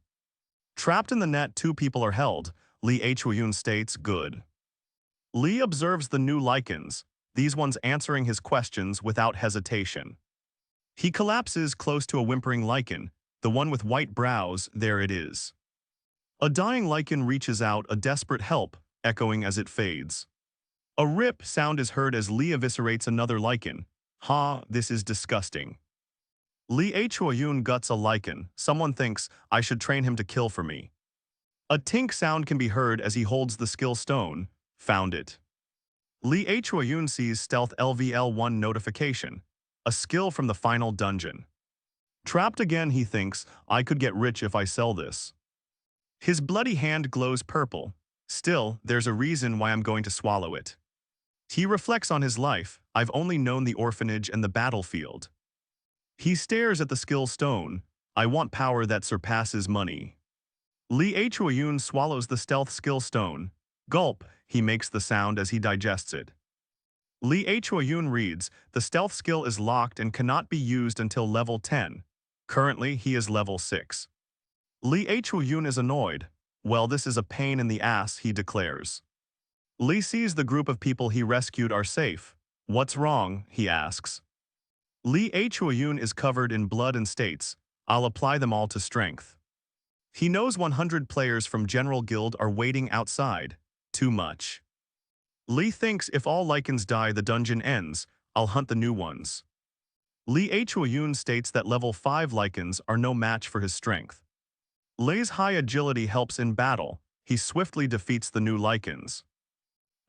Trapped in the net, two people are held. Lee Choi-yoon states, good. Lee observes the new Lycans, these ones answering his questions without hesitation. He collapses close to a whimpering Lycan, the one with white brows. There it is. A dying Lycan reaches out, a desperate help, echoing as it fades. A rip sound is heard as Lee eviscerates another Lycan. Ha, this is disgusting. Lee Choi-yoon guts a Lycan. Someone thinks, I should train him to kill for me. A tink sound can be heard as he holds the skill stone. Found it. Lee Choi-yoon sees stealth LVL1 notification, a skill from the final dungeon. Trapped again, he thinks, I could get rich if I sell this. His bloody hand glows purple. Still, there's a reason why I'm going to swallow it. He reflects on his life. I've only known the orphanage and the battlefield. He stares at the skill stone. I want power that surpasses money. Lee Choi-yoon swallows the stealth skill stone. Gulp, he makes the sound as he digests it. Lee Choi-yoon reads, the stealth skill is locked and cannot be used until level 10. Currently, he is level 6. Lee Choi-yoon is annoyed. Well, this is a pain in the ass, he declares. Lee sees the group of people he rescued are safe. What's wrong, he asks. Lee Choi-yoon is covered in blood and states, I'll apply them all to strength. He knows 100 players from General Guild are waiting outside. Too much. Lee thinks if all Lycans die, the dungeon ends. I'll hunt the new ones. Lee Choi-yoon states that level 5 Lycans are no match for his strength. Lee's high agility helps in battle. He swiftly defeats the new Lycans.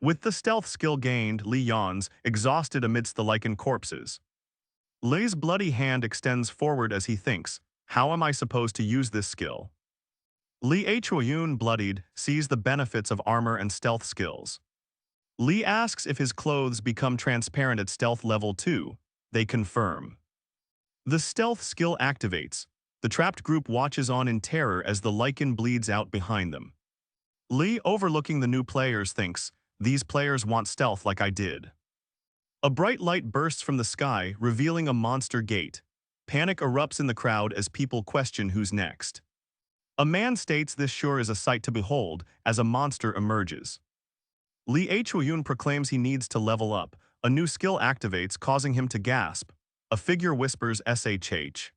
With the stealth skill gained, Lee yawns, exhausted amidst the Lycan corpses. Lee's bloody hand extends forward as he thinks, how am I supposed to use this skill? Lee Choi-yoon, bloodied, sees the benefits of armor and stealth skills. Lee asks if his clothes become transparent at stealth level 2. They confirm. The stealth skill activates. The trapped group watches on in terror as the Lycan bleeds out behind them. Lee, overlooking the new players, thinks, these players want stealth like I did. A bright light bursts from the sky, revealing a monster gate. Panic erupts in the crowd as people question who's next. A man states this sure is a sight to behold as a monster emerges. Lee Choi-yoon proclaims he needs to level up. A new skill activates, causing him to gasp. A figure whispers SHH.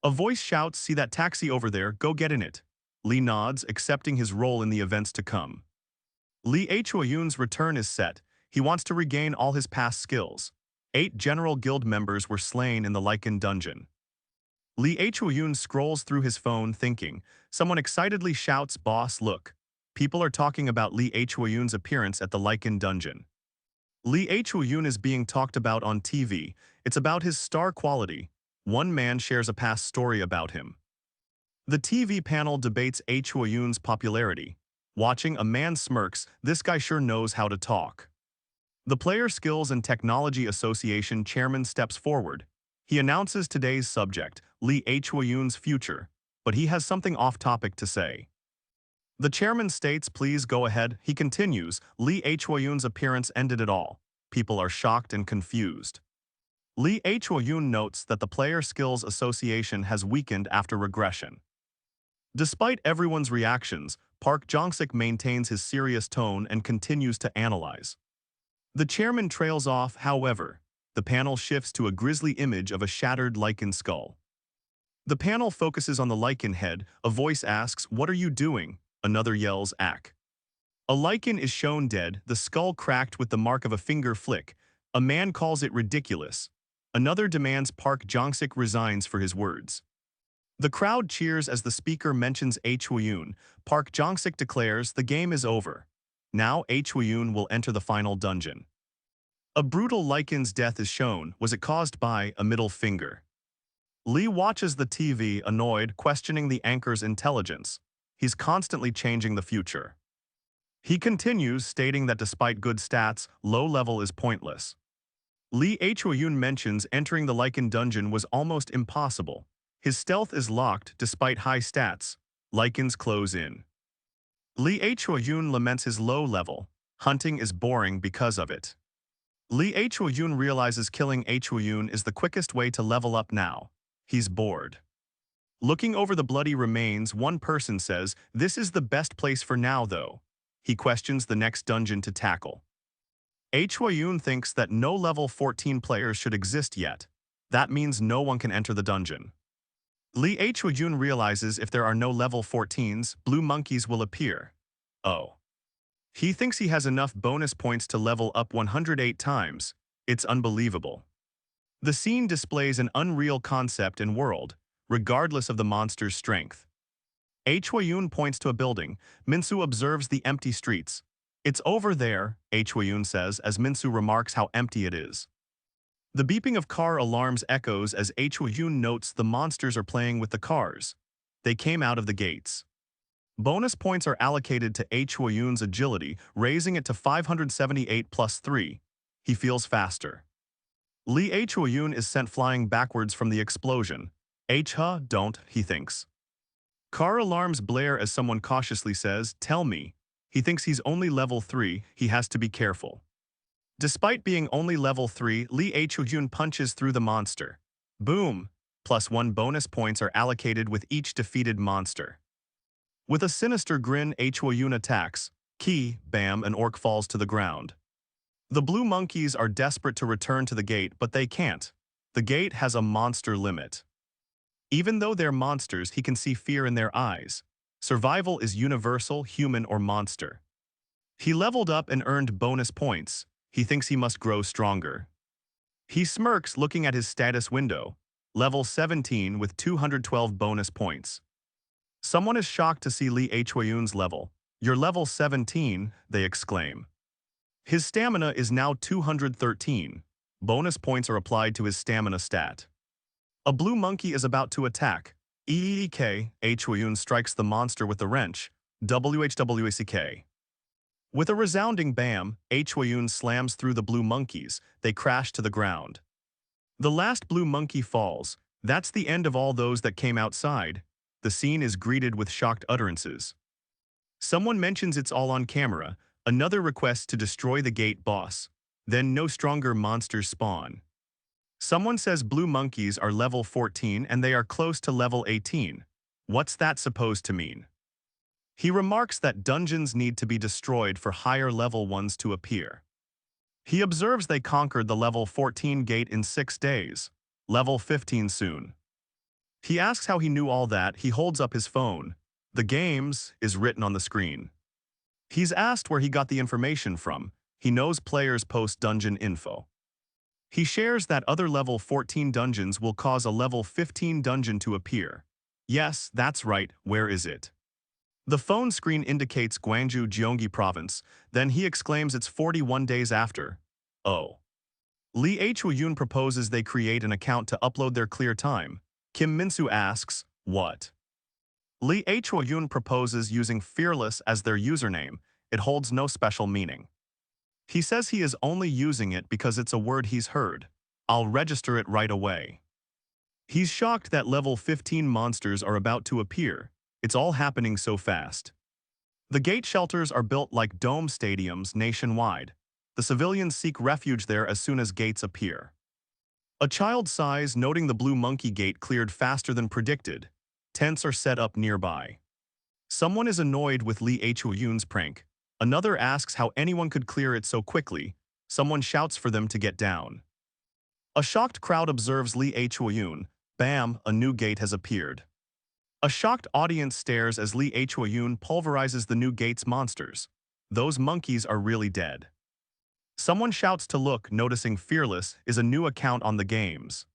A voice shouts, see that taxi over there, go get in it. Lee nods, accepting his role in the events to come. Lee Choi-yoon's return is set. He wants to regain all his past skills. 8 general guild members were slain in the Lykan dungeon. Lee Hyun scrolls through his phone thinking. Someone excitedly shouts, "Boss, look. People are talking about Lee Hyun's appearance at the Lykan dungeon." Lee Hyun is being talked about on TV. It's about his star quality. One man shares a past story about him. The TV panel debates Hyun's popularity. Watching, a man smirks. This guy sure knows how to talk. The Player Skills and Technology Association chairman steps forward. He announces today's subject, Lee Hyun's future, but he has something off-topic to say. The chairman states, "Please go ahead." He continues, "Lee Hyun's appearance ended it all. People are shocked and confused." Lee Hyun notes that the Player Skills Association has weakened after regression. Despite everyone's reactions, Park Jong-sik maintains his serious tone and continues to analyze. The chairman trails off, however. The panel shifts to a grisly image of a shattered Lykan skull. The panel focuses on the Lykan head. A voice asks, "What are you doing?" Another yells, "Ack." A Lykan is shown dead, the skull cracked with the mark of a finger flick. A man calls it ridiculous. Another demands Park Jong-sik resigns for his words. The crowd cheers as the speaker mentions Hyun. Park Jong-sik declares the game is over. Now Hyun will enter the final dungeon. A brutal Lykan's death is shown. Was it caused by a middle finger? Lee watches the TV, annoyed, questioning the anchor's intelligence. He's constantly changing the future. He continues, stating that despite good stats, low level is pointless. Lee Hyun mentions entering the Lykan dungeon was almost impossible. His stealth is locked despite high stats. Lykans close in. Lee Hyun laments his low level. Hunting is boring because of it. Lee Hyun realizes killing Hyun is the quickest way to level up now. He's bored. Looking over the bloody remains, one person says, "This is the best place for now, though." He questions the next dungeon to tackle. Hyun thinks that no level 14 players should exist yet. That means no one can enter the dungeon. Lee Hyun realizes if there are no level 14s, blue monkeys will appear. Oh. He thinks he has enough bonus points to level up 108 times. It's unbelievable. The scene displays an unreal concept and world, regardless of the monster's strength. Hyun points to a building. Minsu observes the empty streets. "It's over there," Hyun says as Minsu remarks how empty it is. The beeping of car alarms echoes as Hyun notes the monsters are playing with the cars. They came out of the gates. Bonus points are allocated to Hyun's agility, raising it to 578 plus 3. He feels faster. Lee Hyun is sent flying backwards from the explosion. Don't, he thinks. Car alarms blare as someone cautiously says, "Tell me." He thinks he's only level 3, he has to be careful. Despite being only level 3, Lee Hyun punches through the monster. Boom! +1 bonus points are allocated with each defeated monster. With a sinister grin, Hyun attacks. Bam, an orc falls to the ground. The blue monkeys are desperate to return to the gate, but they can't. The gate has a monster limit. Even though they're monsters, he can see fear in their eyes. Survival is universal, human or monster. He leveled up and earned bonus points. He thinks he must grow stronger. He smirks looking at his status window. Level 17 with 212 bonus points. Someone is shocked to see Lee Hyun's level. "You're level 17, they exclaim. His stamina is now 213. Bonus points are applied to his stamina stat. A blue monkey is about to attack. Hyun strikes the monster with the wrench. WHWCK. With a resounding bam, Hyun slams through the blue monkeys. They crash to the ground. The last blue monkey falls. That's the end of all those that came outside. The scene is greeted with shocked utterances. Someone mentions it's all on camera. Another requests to destroy the gate boss. Then no stronger monsters spawn. Someone says blue monkeys are level 14 and they are close to level 18. What's that supposed to mean? He remarks that dungeons need to be destroyed for higher level ones to appear. He observes they conquered the level 14 gate in 6 days. Level 15 soon. He asks how he knew all that. He holds up his phone. "The games" is written on the screen. He's asked where he got the information from. He knows players post dungeon info. He shares that other level 14 dungeons will cause a level 15 dungeon to appear. Yes, that's right, where is it? The phone screen indicates Gwangju Gyeonggi Province, then he exclaims it's 41 days after. Oh. Lee Ho-yoon proposes they create an account to upload their clear time. Kim Min-soo asks, what? Lee Ho-yoon proposes using Fearless as their username. It holds no special meaning. He says he is only using it because it's a word he's heard. I'll register it right away. He's shocked that level 15 monsters are about to appear. It's all happening so fast. The gate shelters are built like dome stadiums nationwide. The civilians seek refuge there as soon as gates appear. A child sighs, noting the blue monkey gate cleared faster than predicted. Tents are set up nearby. Someone is annoyed with Lee Ho-yoon's prank. Another asks how anyone could clear it so quickly. Someone shouts for them to get down. A shocked crowd observes Lee Ho-yoon. Bam, a new gate has appeared. A shocked audience stares as Lee Ho-yoon pulverizes the new gate's monsters. Those monkeys are really dead. Someone shouts to look, noticing Fearless is a new account on the games.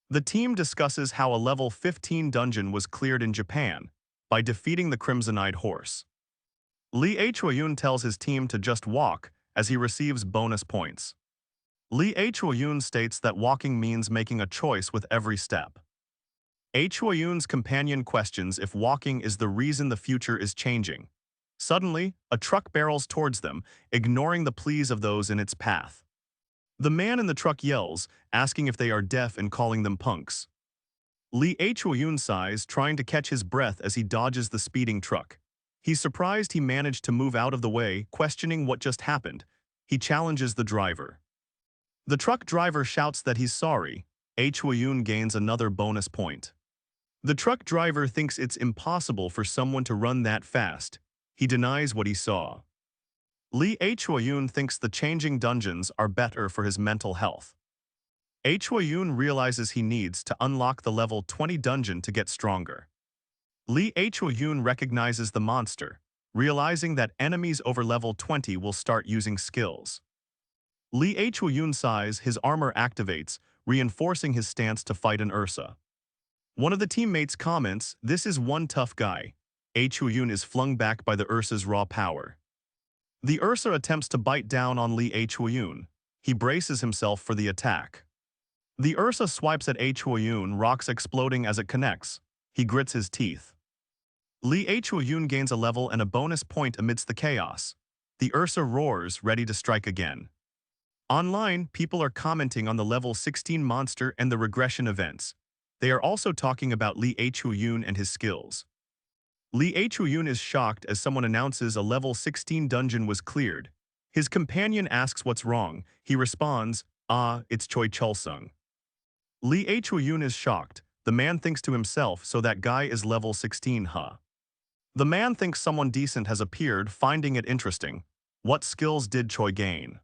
The team discusses how a level 15 dungeon was cleared in Japan by defeating the Crimson-Eyed Horse. Lee Ho-yoon tells his team to just walk as he receives bonus points. Lee Ho-yoon states that walking means making a choice with every step. Ho-yoon's companion questions if walking is the reason the future is changing. Suddenly, a truck barrels towards them, ignoring the pleas of those in its path. The man in the truck yells, asking if they are deaf and calling them punks. Lee Ho-yoon sighs, trying to catch his breath as he dodges the speeding truck. He's surprised he managed to move out of the way, questioning what just happened. He challenges the driver. The truck driver shouts that he's sorry. Ho-yoon gains another bonus point. The truck driver thinks it's impossible for someone to run that fast. He denies what he saw. Lee Ho-yoon thinks the changing dungeons are better for his mental health. Ho-yoon realizes he needs to unlock the level 20 dungeon to get stronger. Lee Ho-yoon recognizes the monster, realizing that enemies over level 20 will start using skills. Lee Ho-yoon sighs, his armor activates, reinforcing his stance to fight an Ursa. One of the teammates comments, "This is one tough guy." Ho-yoon is flung back by the Ursa's raw power. The Ursa attempts to bite down on Lee Ho-yoon. He braces himself for the attack. The Ursa swipes at Ho-yoon, rocks exploding as it connects. He grits his teeth. Lee Ho-yoon gains a level and a bonus point amidst the chaos. The Ursa roars, ready to strike again. Online, people are commenting on the level 16 monster and the regression events. They are also talking about Lee Ho-yoon and his skills. Lee Ho-yoon is shocked as someone announces a level 16 dungeon was cleared. His companion asks what's wrong. He responds, it's Cho Cholsung. Lee Ho-yoon is shocked. The man thinks to himself, so that guy is level 16, huh? The man thinks someone decent has appeared, finding it interesting. What skills did Choi gain?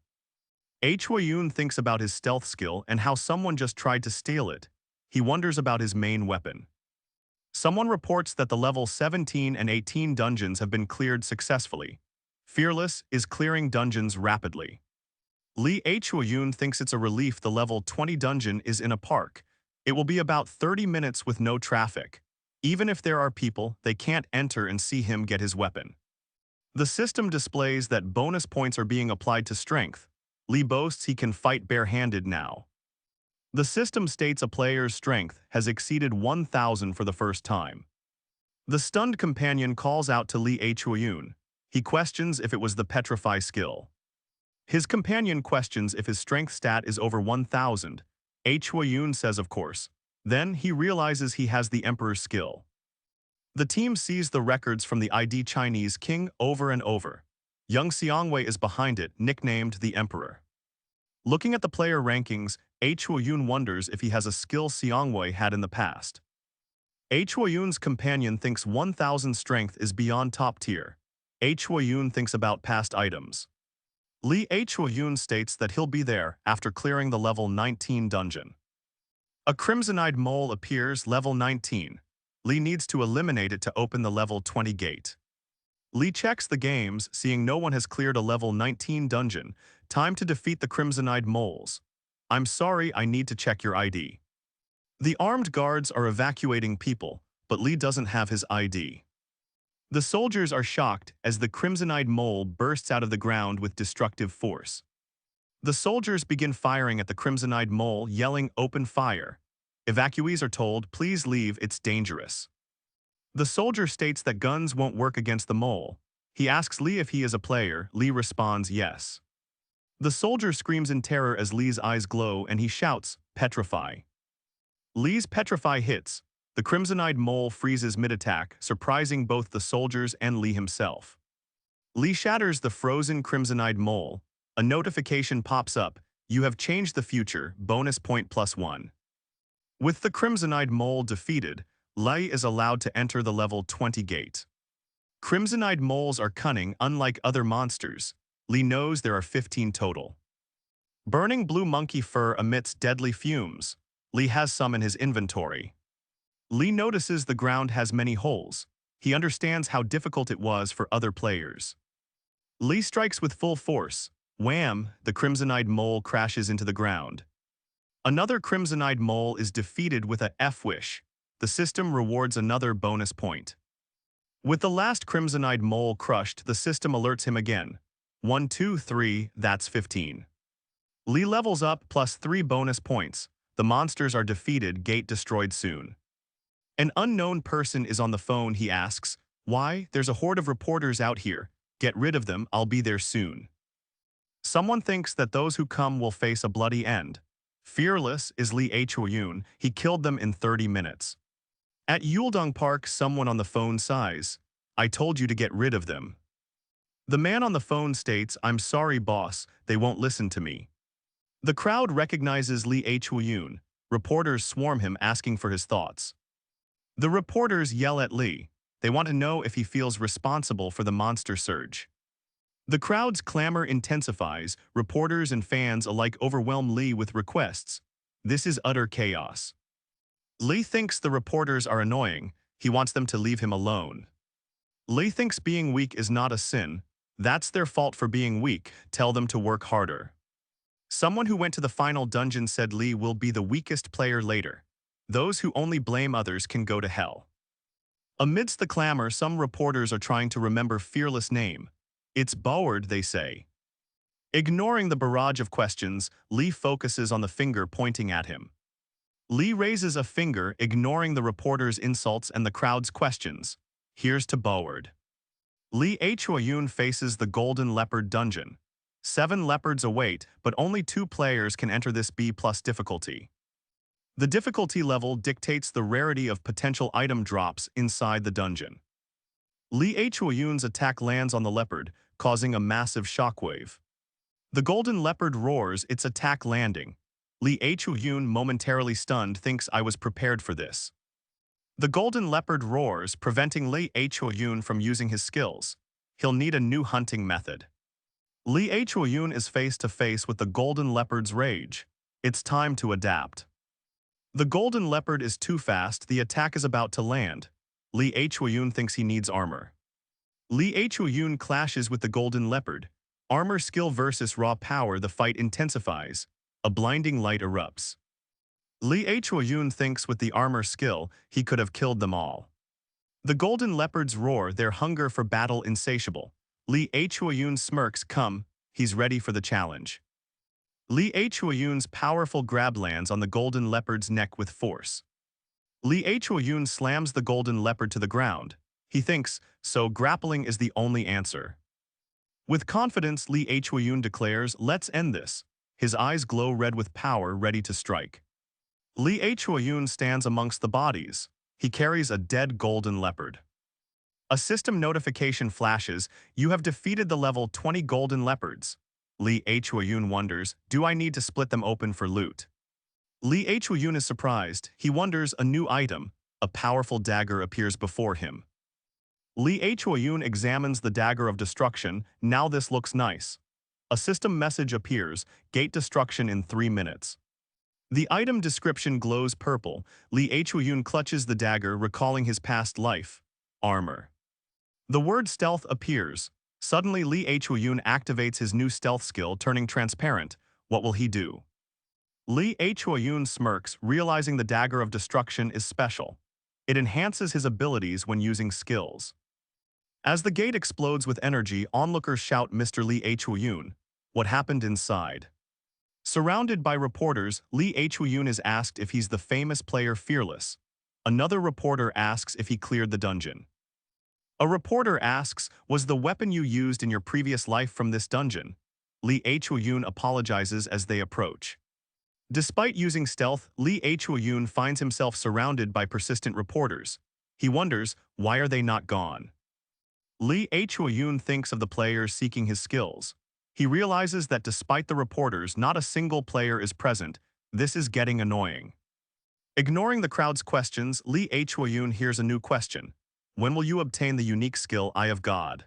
Ho-yoon thinks about his stealth skill and how someone just tried to steal it. He wonders about his main weapon. Someone reports that the level 17 and 18 dungeons have been cleared successfully. Fearless is clearing dungeons rapidly. Lee Ho-yoon thinks it's a relief the level 20 dungeon is in a park. It will be about 30 minutes with no traffic. Even if there are people, they can't enter and see him get his weapon. The system displays that bonus points are being applied to strength. Lee boasts he can fight barehanded now. The system states a player's strength has exceeded 1,000 for the first time. The stunned companion calls out to Lee Ho-yoon. He questions if it was the petrify skill. His companion questions if his strength stat is over 1,000. Ho-yoon says of course. Then he realizes he has the Emperor's skill. The team sees the records from the ID Chinese king over and over. Young Xiangwei is behind it, nicknamed the Emperor. Looking at the player rankings, Ho-yoon wonders if he has a skill Xiangwei had in the past. Ho-yoon's companion thinks 1,000 strength is beyond top tier. Ho-yoon thinks about past items. Lee Ho-yoon states that he'll be there after clearing the level 19 dungeon. A crimson-eyed mole appears, level 19. Lee needs to eliminate it to open the level 20 gate. Lee checks the games, seeing no one has cleared a level 19 dungeon. Time to defeat the crimson-eyed moles. I'm sorry, I need to check your ID. The armed guards are evacuating people, but Lee doesn't have his ID. The soldiers are shocked as the crimson-eyed mole bursts out of the ground with destructive force. The soldiers begin firing at the crimson-eyed mole, yelling, "Open fire." Evacuees are told, "Please leave, it's dangerous." The soldier states that guns won't work against the mole. He asks Lee if he is a player. Lee responds, "Yes." The soldier screams in terror as Lee's eyes glow and he shouts, "Petrify." Lee's petrify hits. The crimson-eyed mole freezes mid-attack, surprising both the soldiers and Lee himself. Lee shatters the frozen crimson-eyed mole. A notification pops up, "You have changed the future, bonus point +1. With the crimson-eyed mole defeated, Lee is allowed to enter the level 20 gate. Crimson-eyed moles are cunning, unlike other monsters. Lee knows there are 15 total. Burning blue monkey fur emits deadly fumes. Lee has some in his inventory. Lee notices the ground has many holes. He understands how difficult it was for other players. Lee strikes with full force. Wham! The crimson-eyed mole crashes into the ground. Another crimson-eyed mole is defeated with a F-wish. The system rewards another bonus point. With the last crimson-eyed mole crushed, the system alerts him again. 1, 2, 3, that's 15. Lee levels up +3 bonus points. The monsters are defeated, gate destroyed soon. An unknown person is on the phone. He asks, "Why? There's a horde of reporters out here. Get rid of them, I'll be there soon." Someone thinks that those who come will face a bloody end. Fearless is Lee Ho-yoon. He killed them in 30 minutes. At Yuledong Park, someone on the phone sighs, "I told you to get rid of them." The man on the phone states, "I'm sorry, boss, they won't listen to me." The crowd recognizes Lee Ho-yoon. Reporters swarm him asking for his thoughts. The reporters yell at Lee. They want to know if he feels responsible for the monster surge. The crowd's clamor intensifies. Reporters and fans alike overwhelm Lee with requests. This is utter chaos. Lee thinks the reporters are annoying. He wants them to leave him alone. Lee thinks being weak is not a sin. That's their fault for being weak. Tell them to work harder. Someone who went to the final dungeon said Lee will be the weakest player later. Those who only blame others can go to hell. Amidst the clamor, some reporters are trying to remember Fearless' name. It's Boward, they say. Ignoring the barrage of questions, Lee focuses on the finger pointing at him. Lee raises a finger, ignoring the reporters' insults and the crowd's questions. Here's to Boward. Lee Ho-yoon faces the Golden Leopard dungeon. 7 leopards await, but only 2 players can enter this B+ difficulty. The difficulty level dictates the rarity of potential item drops inside the dungeon. Lee Ho-yoon's attack lands on the leopard, causing a massive shockwave. The golden leopard roars, its attack landing. Lee Ho-yoon, momentarily stunned, thinks, "I was prepared for this." The golden leopard roars, preventing Lee Ho-yoon from using his skills. He'll need a new hunting method. Lee Ho-yoon is face to face with the golden leopard's rage. It's time to adapt. The golden leopard is too fast. The attack is about to land. Lee Ho-yoon thinks he needs armor. Lee Ho-yoon clashes with the golden leopard. Armor skill versus raw power. The fight intensifies. A blinding light erupts. Lee Ho-yoon thinks with the armor skill, he could have killed them all. The golden leopards roar, their hunger for battle insatiable. Lee Ho-yoon smirks, "Come," he's ready for the challenge. Lee Ho-yoon's powerful grab lands on the golden leopard's neck with force. Lee Ho-yoon slams the golden leopard to the ground. He thinks, so grappling is the only answer. With confidence, Lee Ho-yoon declares, "Let's end this." His eyes glow red with power, ready to strike. Lee Ho-yoon stands amongst the bodies. He carries a dead golden leopard. A system notification flashes, "You have defeated the level 20 golden leopards." Lee Ho-yoon wonders, "Do I need to split them open for loot?" Lee Ho-yoon is surprised. He wonders, a new item. A powerful dagger appears before him. Lee Ho-yoon examines the dagger of destruction. Now this looks nice. A system message appears, "Gate destruction in 3 minutes." The item description glows purple. Lee Ho-yoon clutches the dagger, recalling his past life. Armor. The word stealth appears. Suddenly, Lee Ho-yoon activates his new stealth skill, turning transparent. What will he do? Lee Choyun smirks, realizing the Dagger of Destruction is special. It enhances his abilities when using skills. As the gate explodes with energy, onlookers shout Mr. Lee Choyun, what happened inside? Surrounded by reporters, Lee Choyun is asked if he's the famous player Fearless. Another reporter asks if he cleared the dungeon. A reporter asks, was the weapon you used in your previous life from this dungeon? Lee Choyun apologizes as they approach. Despite using stealth, Lee Choyun finds himself surrounded by persistent reporters. He wonders, why are they not gone? Lee Choyun thinks of the players seeking his skills. He realizes that despite the reporters, not a single player is present. This is getting annoying. Ignoring the crowd's questions, Lee Choyun hears a new question. When will you obtain the unique skill Eye of God?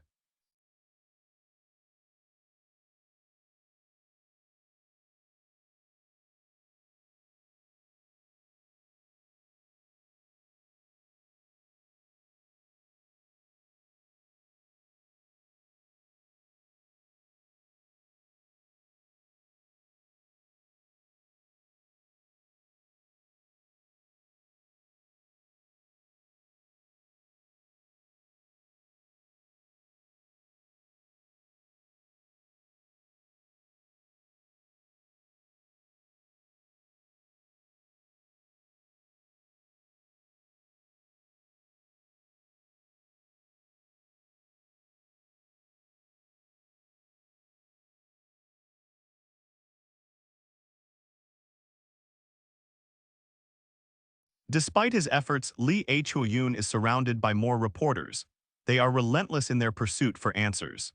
Despite his efforts, Lee Choyun is surrounded by more reporters. They are relentless in their pursuit for answers.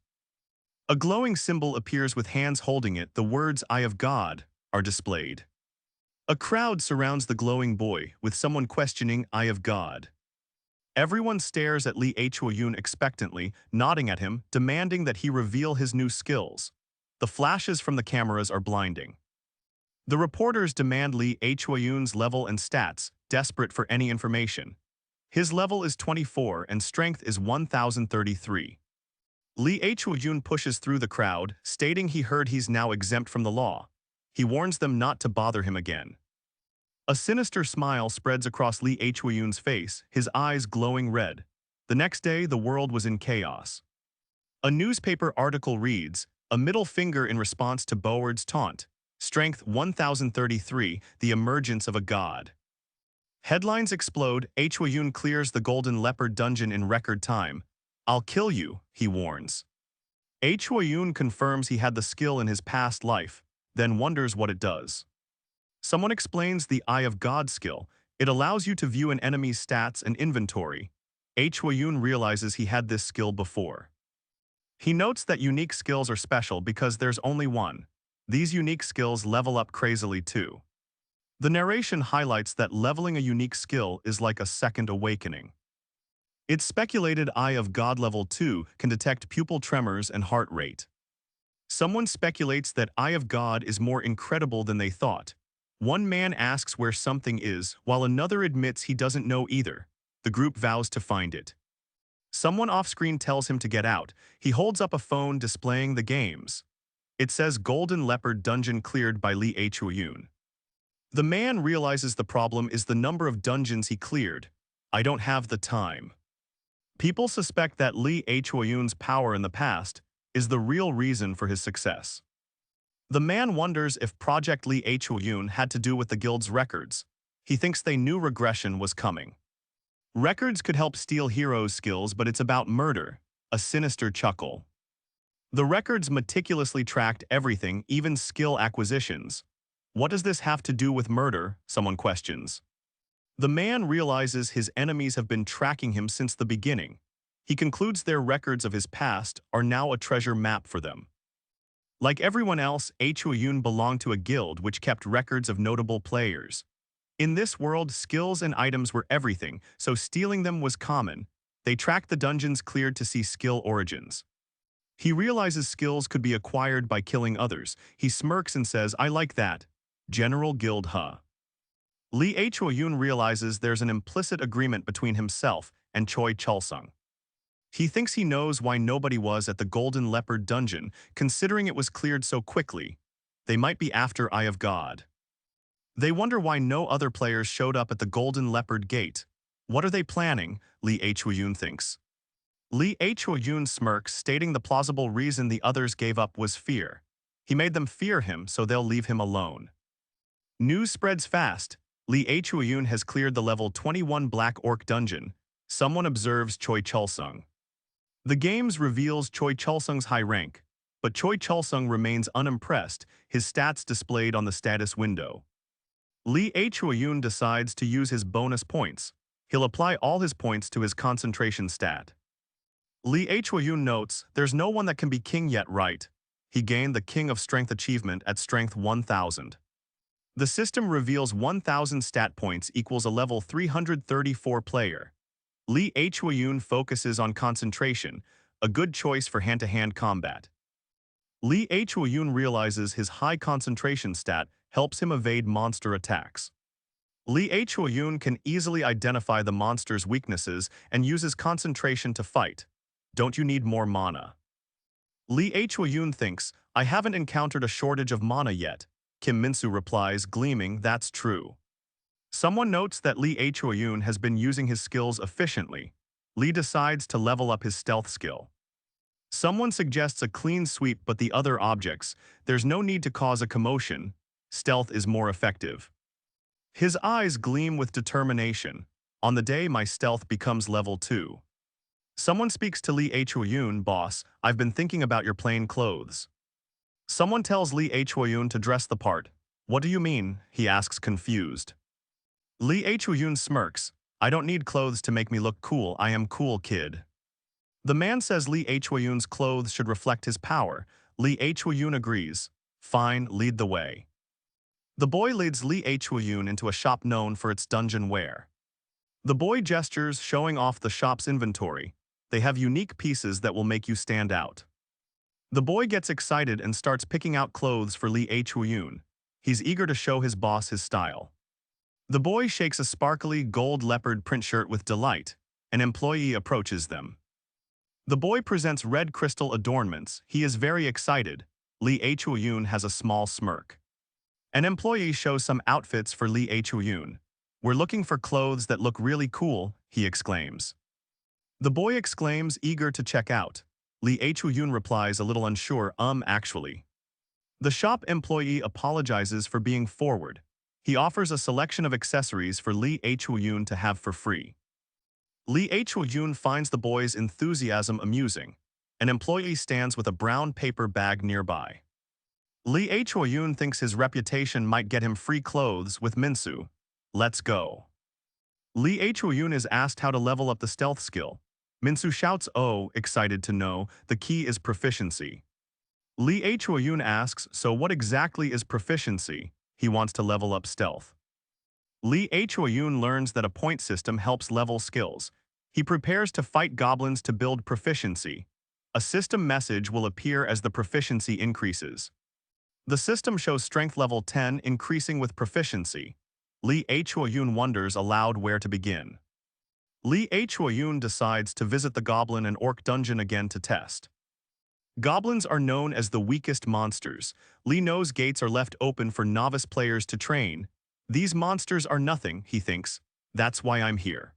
A glowing symbol appears with hands holding it. The words Eye of God are displayed. A crowd surrounds the glowing boy, with someone questioning Eye of God. Everyone stares at Lee Choyun expectantly, nodding at him, demanding that he reveal his new skills. The flashes from the cameras are blinding. The reporters demand Lee Choyun's level and stats, desperate for any information. His level is 24 and strength is 1033. Lee Choyun pushes through the crowd, stating he heard he's now exempt from the law. He warns them not to bother him again. A sinister smile spreads across Lee Choyun's face, his eyes glowing red. The next day, the world was in chaos. A newspaper article reads, a middle finger in response to Boward's taunt. Strength 1033, the emergence of a god. Headlines explode, Choyun clears the Golden Leopard dungeon in record time. I'll kill you, he warns. Choyun confirms he had the skill in his past life, then wonders what it does. Someone explains the Eye of God skill. It allows you to view an enemy's stats and inventory. Choyun realizes he had this skill before. He notes that unique skills are special because there's only one. These unique skills level up crazily too. The narration highlights that leveling a unique skill is like a second awakening. It's speculated Eye of God level 2 can detect pupil tremors and heart rate. Someone speculates that Eye of God is more incredible than they thought. One man asks where something is, while another admits he doesn't know either. The group vows to find it. Someone off-screen tells him to get out. He holds up a phone displaying the games. It says Golden Leopard Dungeon cleared by Lee Choyun. The man realizes the problem is the number of dungeons he cleared. I don't have the time. People suspect that Lee Choyun's power in the past is the real reason for his success. The man wonders if Project Lee Choyun had to do with the guild's records. He thinks they knew regression was coming. Records could help steal heroes' skills, but it's about murder, a sinister chuckle. The records meticulously tracked everything, even skill acquisitions. What does this have to do with murder? Someone questions. The man realizes his enemies have been tracking him since the beginning. He concludes their records of his past are now a treasure map for them. Like everyone else, Choyun belonged to a guild which kept records of notable players. In this world, skills and items were everything, so stealing them was common. They tracked the dungeons cleared to see skill origins. He realizes skills could be acquired by killing others. He smirks and says, I like that. General Guild huh. Lee Choyun realizes there's an implicit agreement between himself and Cho Cholsung. He thinks he knows why nobody was at the Golden Leopard dungeon, considering it was cleared so quickly. They might be after Eye of God. They wonder why no other players showed up at the Golden Leopard Gate. What are they planning? Lee Hyun thinks. Lee Hyun smirks, stating the plausible reason the others gave up was fear. He made them fear him, so they'll leave him alone. News spreads fast. Lee Hyun has cleared the level 21 Black Orc dungeon. Someone observes Cho Cholsung. The games reveals Cho Cholsung's high rank, but Cho Cholsung remains unimpressed, his stats displayed on the status window. Lee Hyun decides to use his bonus points. He'll apply all his points to his concentration stat. Lee Hyun notes, there's no one that can be king yet, right? He gained the King of Strength achievement at Strength 1000. The system reveals 1000 stat points equals a level 334 player. Lee Hyun focuses on concentration, a good choice for hand-to-hand combat. Lee Hyun realizes his high concentration stat helps him evade monster attacks. Lee Hyun can easily identify the monster's weaknesses and uses concentration to fight. Don't you need more mana? Lee Hyun thinks, I haven't encountered a shortage of mana yet. Kim Minsu replies, gleaming, that's true. Someone notes that Lee Hyun has been using his skills efficiently. Lee decides to level up his stealth skill. Someone suggests a clean sweep but the other objects. There's no need to cause a commotion. Stealth is more effective. His eyes gleam with determination. On the day my stealth becomes level 2. Someone speaks to Lee Hyun, boss, I've been thinking about your plain clothes. Someone tells Lee Hyun to dress the part. What do you mean? He asks, confused. Lee Hyun smirks. I don't need clothes to make me look cool, I am cool, kid. The man says Lee Hyun's clothes should reflect his power. Lee Hyun agrees. Fine, lead the way. The boy leads Lee Hyun into a shop known for its dungeon wear. The boy gestures, showing off the shop's inventory. They have unique pieces that will make you stand out. The boy gets excited and starts picking out clothes for Lee Hyun. He's eager to show his boss his style. The boy shakes a sparkly gold leopard print shirt with delight. An employee approaches them. The boy presents red crystal adornments. He is very excited. Lee Hyun has a small smirk. An employee shows some outfits for Lee Hyun. We're looking for clothes that look really cool, he exclaims. The boy exclaims, eager to check out. Lee Hyun replies, a little unsure, actually. The shop employee apologizes for being forward. He offers a selection of accessories for Lee Hyun to have for free. Lee Hyun finds the boy's enthusiasm amusing. An employee stands with a brown paper bag nearby. Lee Hyun thinks his reputation might get him free clothes with Minsu. Let's go. Lee Hyun is asked how to level up the stealth skill. Minsu shouts, oh, excited to know, the key is proficiency. Lee Hyun asks, so what exactly is proficiency? He wants to level up stealth. Lee Hyun learns that a point system helps level skills. He prepares to fight goblins to build proficiency. A system message will appear as the proficiency increases. The system shows strength level 10 increasing with proficiency. Lee Hyun wonders aloud where to begin. Lee Hyun decides to visit the Goblin and Orc dungeon again to test. Goblins are known as the weakest monsters. Lee knows gates are left open for novice players to train. These monsters are nothing, he thinks. That's why I'm here.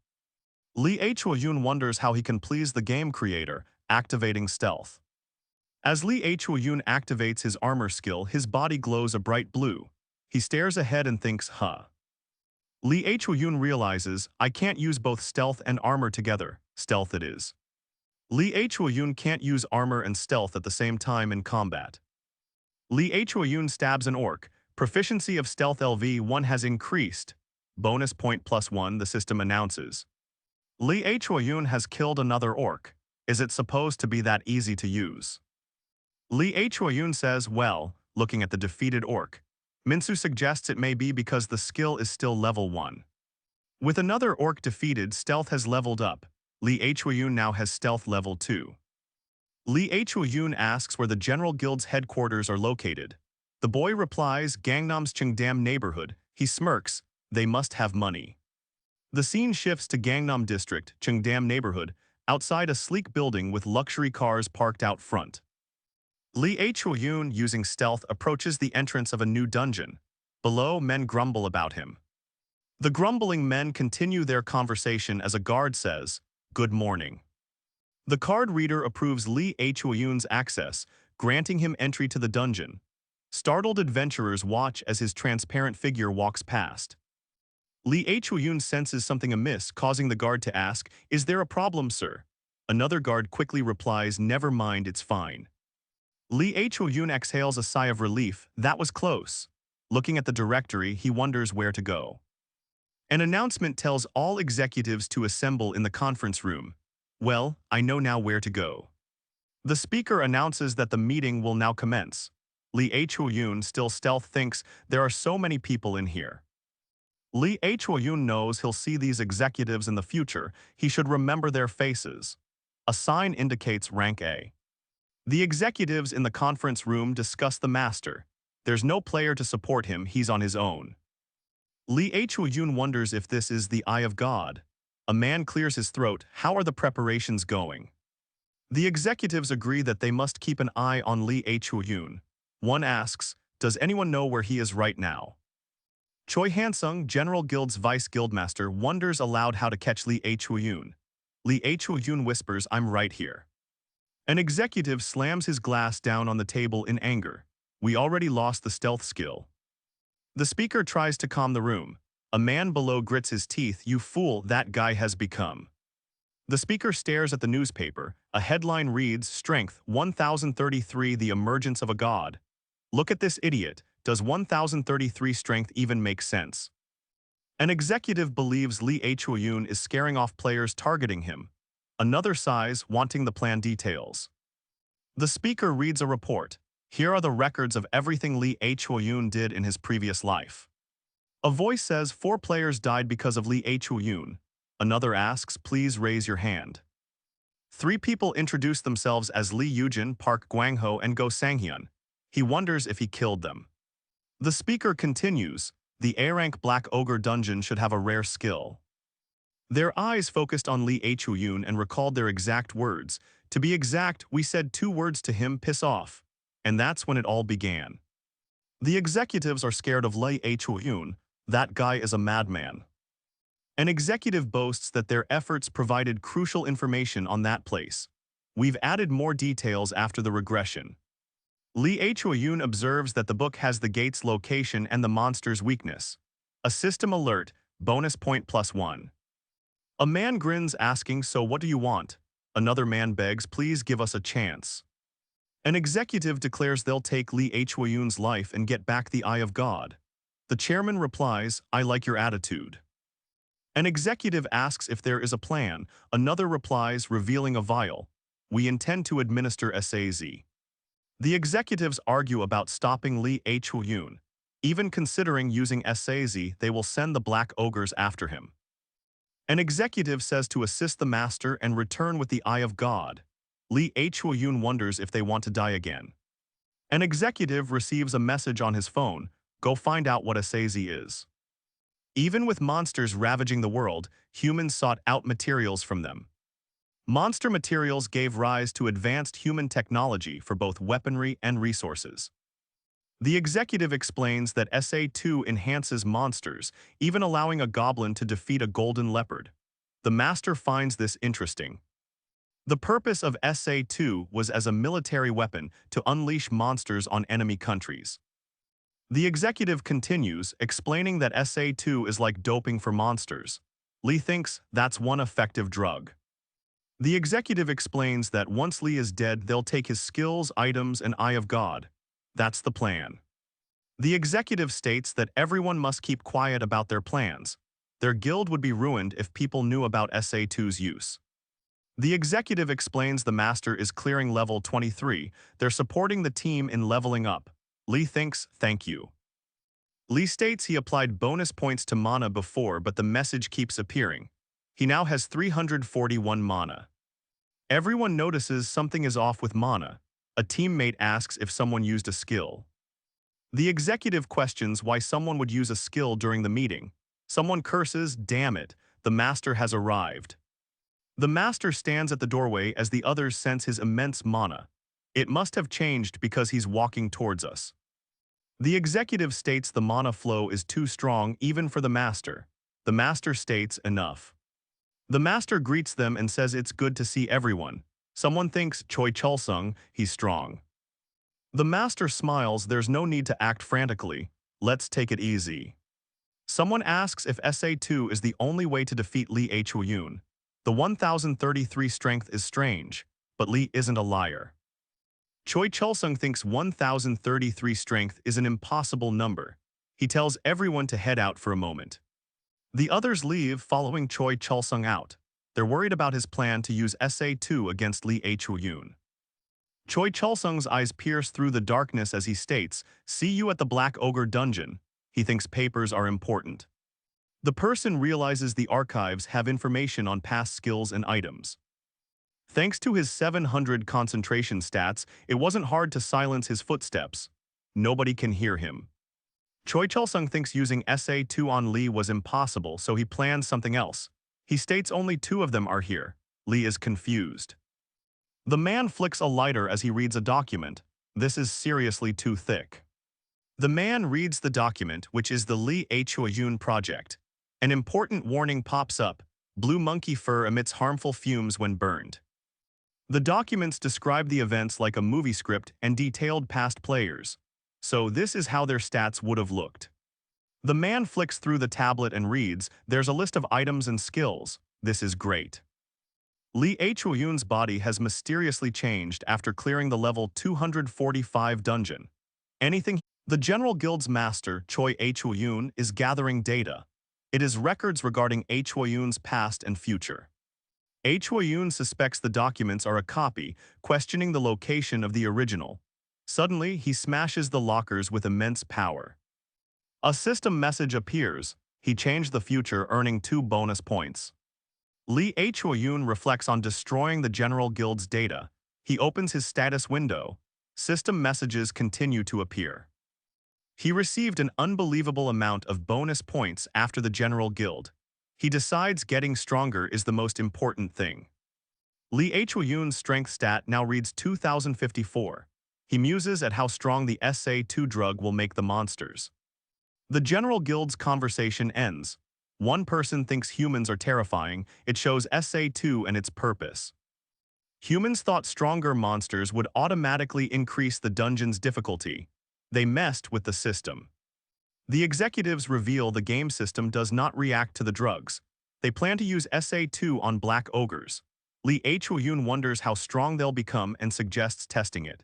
Lee Hyun wonders how he can please the game creator, activating stealth. As Lee Hyun activates his armor skill, his body glows a bright blue. He stares ahead and thinks, huh. Lee Hyun realizes, I can't use both stealth and armor together. Stealth it is. Lee Hyun can't use armor and stealth at the same time in combat. Lee Hyun stabs an orc. Proficiency of stealth LV1 has increased. Bonus point +1, the system announces. Lee Hyun has killed another orc. Is it supposed to be that easy to use? Lee Hyun says, well, looking at the defeated orc. Minsu suggests it may be because the skill is still level 1. With another orc defeated, stealth has leveled up. Lee Hyun now has stealth level 2. Lee Hyun asks where the General Guild's headquarters are located. The boy replies, Gangnam's Cheongdam neighborhood. He smirks, they must have money. The scene shifts to Gangnam District, Cheongdam neighborhood, outside a sleek building with luxury cars parked out front. Lee Hyun, using stealth, approaches the entrance of a new dungeon. Below, men grumble about him. The grumbling men continue their conversation as a guard says, "Good morning." The card reader approves Lee Hyun's access, granting him entry to the dungeon. Startled adventurers watch as his transparent figure walks past. Lee Hyun senses something amiss, causing the guard to ask, "Is there a problem, sir?" Another guard quickly replies, "Never mind, it's fine." Lee Hyun exhales a sigh of relief. That was close. Looking at the directory, he wonders where to go. An announcement tells all executives to assemble in the conference room. Well, I know now where to go. The speaker announces that the meeting will now commence. Lee Hyun, still stealth, thinks, there are so many people in here. Lee Hyun knows he'll see these executives in the future. He should remember their faces. A sign indicates rank A. The executives in the conference room discuss the master. There's no player to support him, he's on his own. Lee Hyun wonders if this is the Eye of God. A man clears his throat. How are the preparations going? The executives agree that they must keep an eye on Lee Hyun. One asks, does anyone know where he is right now? Choi Hansung, General Guild's vice guildmaster, wonders aloud how to catch Lee Hyun. Lee Hyun whispers, I'm right here. An executive slams his glass down on the table in anger. We already lost the stealth skill. The speaker tries to calm the room. A man below grits his teeth. You fool, that guy has become. The speaker stares at the newspaper. A headline reads, Strength 1033, the emergence of a god. Look at this idiot. Does 1033 strength even make sense? An executive believes Lee Hyun is scaring off players targeting him. Another sighs, wanting the plan details. The speaker reads a report. Here are the records of everything Lee Hyun did in his previous life. A voice says 4 players died because of Lee Hyun. Another asks, please raise your hand. 3 people introduce themselves as Lee Yujin, Park Gwangho, and Go Sanghyun. He wonders if he killed them. The speaker continues, the A-rank Black Ogre dungeon should have a rare skill. Their eyes focused on Lee Hyun and recalled their exact words. To be exact, we said 2 words to him, piss off. And that's when it all began. The executives are scared of Lee Hyun. That guy is a madman. An executive boasts that their efforts provided crucial information on that place. We've added more details after the regression. Lee Hyun observes that the book has the gate's location and the monster's weakness. A system alert, bonus point +1. A man grins asking, so what do you want? Another man begs, please give us a chance. An executive declares they'll take Lee Hyun's life and get back the Eye of God. The chairman replies, I like your attitude. An executive asks if there is a plan. Another replies, revealing a vial. We intend to administer SAZ. The executives argue about stopping Lee Hyun. Even considering using SAZ, they will send the Black Ogres after him. An executive says to assist the master and return with the Eye of God. Lee Hyun wonders if they want to die again. An executive receives a message on his phone, go find out what SAZ is. Even with monsters ravaging the world, humans sought out materials from them. Monster materials gave rise to advanced human technology for both weaponry and resources. The executive explains that SA2 enhances monsters, even allowing a goblin to defeat a golden leopard. The master finds this interesting. The purpose of SA2 was as a military weapon to unleash monsters on enemy countries. The executive continues, explaining that SA2 is like doping for monsters. Lee thinks that's one effective drug. The executive explains that once Lee is dead, they'll take his skills, items, and Eye of God. That's the plan. The executive states that everyone must keep quiet about their plans. Their guild would be ruined if people knew about SA2's use. The executive explains the master is clearing level 23. They're supporting the team in leveling up. Lee thinks, thank you. Lee states he applied bonus points to mana before, but the message keeps appearing. He now has 341 mana. Everyone notices something is off with mana. A teammate asks if someone used a skill. The executive questions why someone would use a skill during the meeting. Someone curses, damn it, the master has arrived. The master stands at the doorway as the others sense his immense mana. It must have changed because he's walking towards us. The executive states the mana flow is too strong even for the master. The master states enough. The master greets them and says it's good to see everyone. Someone thinks Cho Cholsung, he's strong. The master smiles, there's no need to act frantically. Let's take it easy. Someone asks if SA2 is the only way to defeat Lee Hyun. The 1033 strength is strange, but Lee isn't a liar. Choi Cholsung thinks 1033 strength is an impossible number. He tells everyone to head out for a moment. The others leave following Choi Cholsung out. They're worried about his plan to use SA2 against Lee Hyun. Choi Cholsung's eyes pierce through the darkness as he states, "See you at the Black Ogre dungeon." He thinks papers are important. The person realizes the archives have information on past skills and items. Thanks to his 700 concentration stats, it wasn't hard to silence his footsteps. Nobody can hear him. Choi Cholsung thinks using SA2 on Lee was impossible, so he plans something else. He states only 2 of them are here. Lee is confused. The man flicks a lighter as he reads a document. This is seriously too thick. The man reads the document, which is the Lee Hyun project. An important warning pops up. Blue monkey fur emits harmful fumes when burned. The documents describe the events like a movie script and detailed past players. So this is how their stats would have looked. The man flicks through the tablet and reads, there's a list of items and skills. This is great. Lee Hyun's body has mysteriously changed after clearing the level 245 dungeon. The General Guild's master, Choi Hyun, is gathering data. It is records regarding Hyun's past and future. Hyun suspects the documents are a copy, questioning the location of the original. Suddenly, he smashes the lockers with immense power. A system message appears. He changed the future, earning 2 bonus points. Lee Hyun reflects on destroying the General Guild's data. He opens his status window. System messages continue to appear. He received an unbelievable amount of bonus points after the General Guild. He decides getting stronger is the most important thing. Lee Hyun's strength stat now reads 2054. He muses at how strong the SA2 drug will make the monsters. The General Guild's conversation ends. One person thinks humans are terrifying. It shows SA2 and its purpose. Humans thought stronger monsters would automatically increase the dungeon's difficulty. They messed with the system. The executives reveal the game system does not react to the drugs. They plan to use SA2 on black ogres. Lee Hyun wonders how strong they'll become and suggests testing it.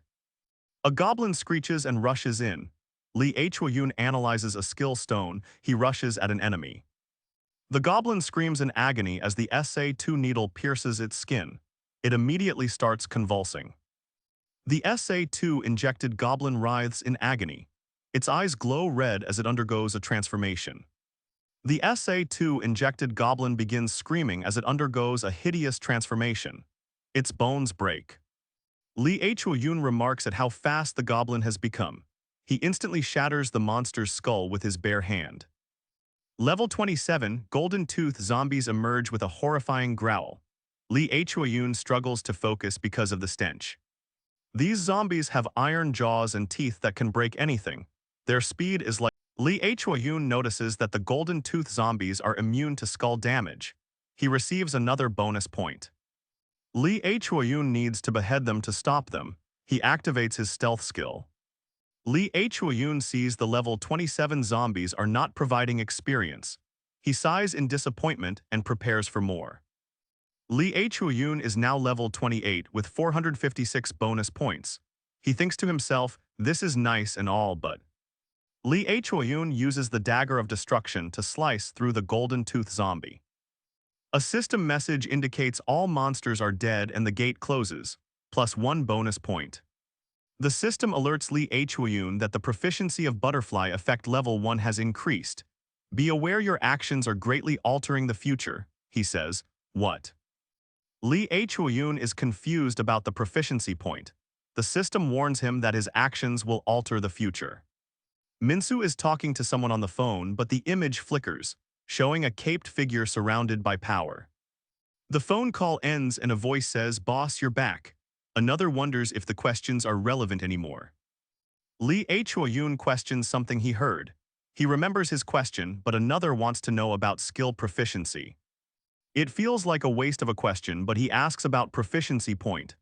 A goblin screeches and rushes in. Lee Hyun analyzes a skill stone. He rushes at an enemy. The goblin screams in agony as the SA2 needle pierces its skin. It immediately starts convulsing. The SA2 injected goblin writhes in agony. Its eyes glow red as it undergoes a transformation. The SA2 injected goblin begins screaming as it undergoes a hideous transformation. Its bones break. Lee Hyun remarks at how fast the goblin has become. He instantly shatters the monster's skull with his bare hand. Level 27, Golden Tooth zombies emerge with a horrifying growl. Lee Hyun struggles to focus because of the stench. These zombies have iron jaws and teeth that can break anything. Their speed is like... Lee Hyun notices that the Golden Tooth zombies are immune to skull damage. He receives another bonus point. Lee Hyun needs to behead them to stop them. He activates his stealth skill. Lee Hyun sees the level 27 zombies are not providing experience. He sighs in disappointment and prepares for more. Lee Hyun is now level 28 with 456 bonus points. He thinks to himself, this is nice and all, but... Lee Hyun uses the dagger of destruction to slice through the Golden Tooth zombie. A system message indicates all monsters are dead and the gate closes, plus 1 bonus point. The system alerts Lee Hyun that the proficiency of butterfly effect level 1 has increased. Be aware your actions are greatly altering the future, he says. What? Lee Hyun is confused about the proficiency point. The system warns him that his actions will alter the future. Minsu is talking to someone on the phone, but the image flickers, showing a caped figure surrounded by power. The phone call ends and a voice says, "Boss, you're back." Another wonders if the questions are relevant anymore. Lee Chuoyun questions something he heard. He remembers his question, but another wants to know about skill proficiency. It feels like a waste of a question, but he asks about proficiency point.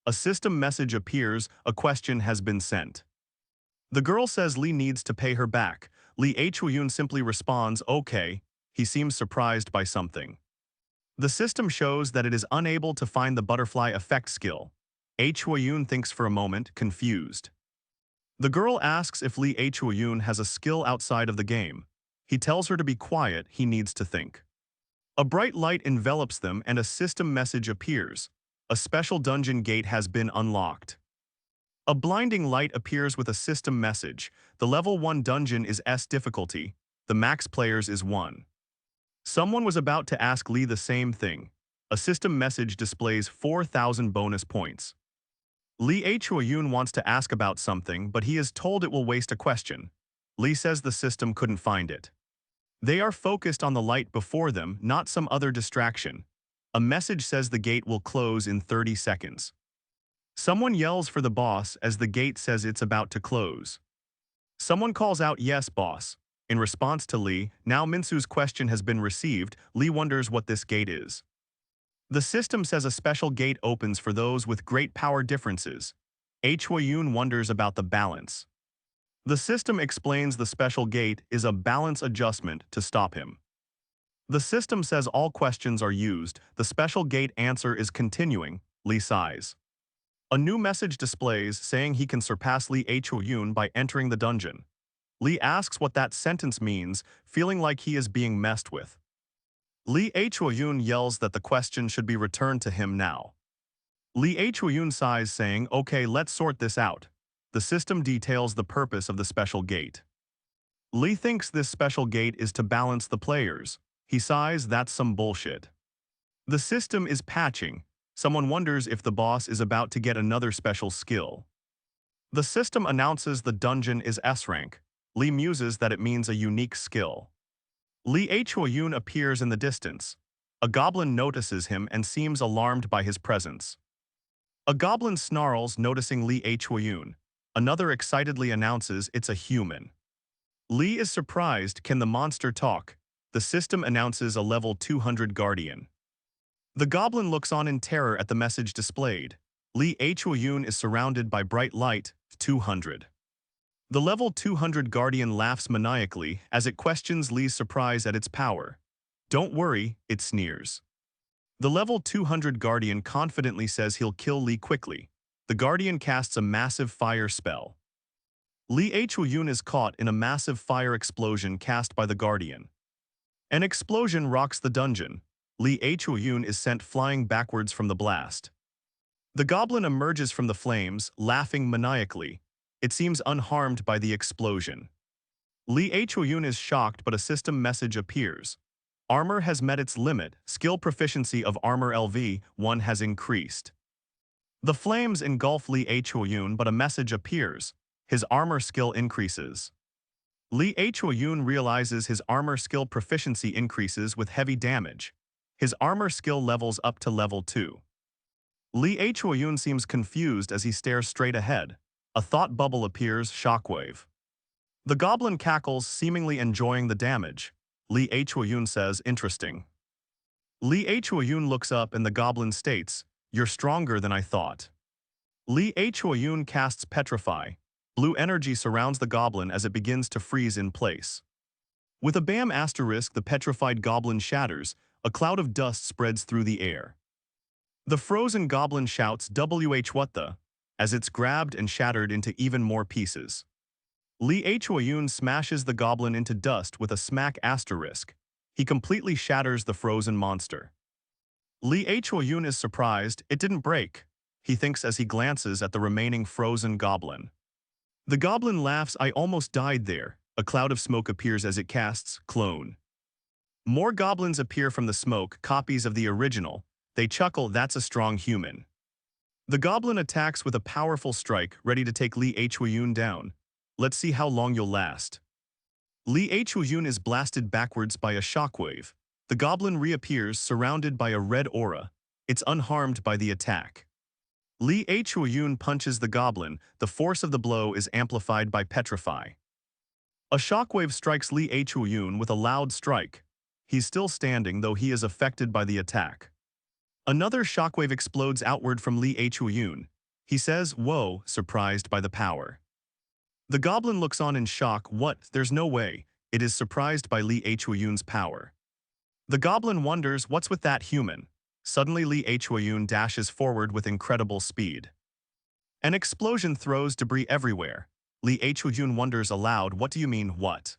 A system message appears, a question has been sent. The girl says Lee needs to pay her back. Lee Chuoyun simply responds, okay. He seems surprised by something. The system shows that it is unable to find the butterfly effect skill. Chuoyun thinks for a moment, confused. The girl asks if Lee Chuoyun has a skill outside of the game. He tells her to be quiet, he needs to think. A bright light envelops them and a system message appears. A special dungeon gate has been unlocked. A blinding light appears with a system message. The level 1 dungeon is S difficulty. The max players is 1. Someone was about to ask Lee the same thing. A system message displays 4,000 bonus points. Lee Chuoyun wants to ask about something, but he is told it will waste a question. Lee says the system couldn't find it. They are focused on the light before them, not some other distraction. A message says the gate will close in 30 seconds. Someone yells for the boss as the gate says it's about to close. Someone calls out, "Yes, boss." In response to Lee, now Minsu's question has been received. Lee wonders what this gate is. The system says a special gate opens for those with great power differences. Chuoyun wonders about the balance. The system explains the special gate is a balance adjustment to stop him. The system says all questions are used. The special gate answer is continuing. Lee sighs. A new message displays saying he can surpass Lee Chuoyun by entering the dungeon. Lee asks what that sentence means, feeling like he is being messed with. Lee Chuoyun yells that the question should be returned to him now. Lee Chuoyun sighs, saying, okay, let's sort this out. The system details the purpose of the special gate. Lee thinks this special gate is to balance the players. He sighs, that's some bullshit. The system is patching. Someone wonders if the boss is about to get another special skill. The system announces the dungeon is S rank. Lee muses that it means a unique skill. Lee Chuoyun appears in the distance. A goblin notices him and seems alarmed by his presence. A goblin snarls, noticing Lee Chuoyun. Another excitedly announces it's a human. Lee is surprised, can the monster talk? The system announces a level 200 guardian. The goblin looks on in terror at the message displayed. Lee Chuoyun is surrounded by bright light, 200. The level 200 guardian laughs maniacally as it questions Lee's surprise at its power. Don't worry, it sneers. The level 200 guardian confidently says he'll kill Lee quickly. The guardian casts a massive fire spell. Lee Chuoyun is caught in a massive fire explosion cast by the guardian. An explosion rocks the dungeon. Lee Chuoyun is sent flying backwards from the blast. The goblin emerges from the flames, laughing maniacally. It seems unharmed by the explosion. Lee Chuoyun is shocked, but a system message appears. Armor has met its limit. Skill proficiency of armor LV1 has increased. The flames engulf Lee Chuoyun, but a message appears. His armor skill increases. Lee Chuoyun realizes his armor skill proficiency increases with heavy damage. His armor skill levels up to level 2. Lee Chuoyun seems confused as he stares straight ahead. A thought bubble appears, shockwave. The goblin cackles, seemingly enjoying the damage. Lee Chuoyun says, interesting. Lee Chuoyun looks up and the goblin states, you're stronger than I thought. Lee Chuoyun casts Petrify. Blue energy surrounds the goblin as it begins to freeze in place. With a BAM asterisk, the petrified goblin shatters. A cloud of dust spreads through the air. The frozen goblin shouts, WH what the? As it's grabbed and shattered into even more pieces. Lee Chuoyun smashes the goblin into dust with a smack asterisk. He completely shatters the frozen monster. Lee Chuoyun is surprised, it didn't break. He thinks as he glances at the remaining frozen goblin. The goblin laughs, I almost died there. A cloud of smoke appears as it casts, clone. More goblins appear from the smoke, copies of the original. They chuckle, that's a strong human. The goblin attacks with a powerful strike, ready to take Lee Chuoyun down. Let's see how long you'll last. Lee Chuoyun is blasted backwards by a shockwave. The goblin reappears, surrounded by a red aura. It's unharmed by the attack. Li Chuoyun punches the goblin, the force of the blow is amplified by petrify. A shockwave strikes Li Chuoyun with a loud strike. He's still standing though he is affected by the attack. Another shockwave explodes outward from Li Chuoyun. He says, "Whoa," surprised by the power. The goblin looks on in shock. What? There's no way. It is surprised by Li Chuoyun's power. The goblin wonders what's with that human. Suddenly Li Chuoyun dashes forward with incredible speed. An explosion throws debris everywhere. Li Chuoyun wonders aloud, what do you mean, what?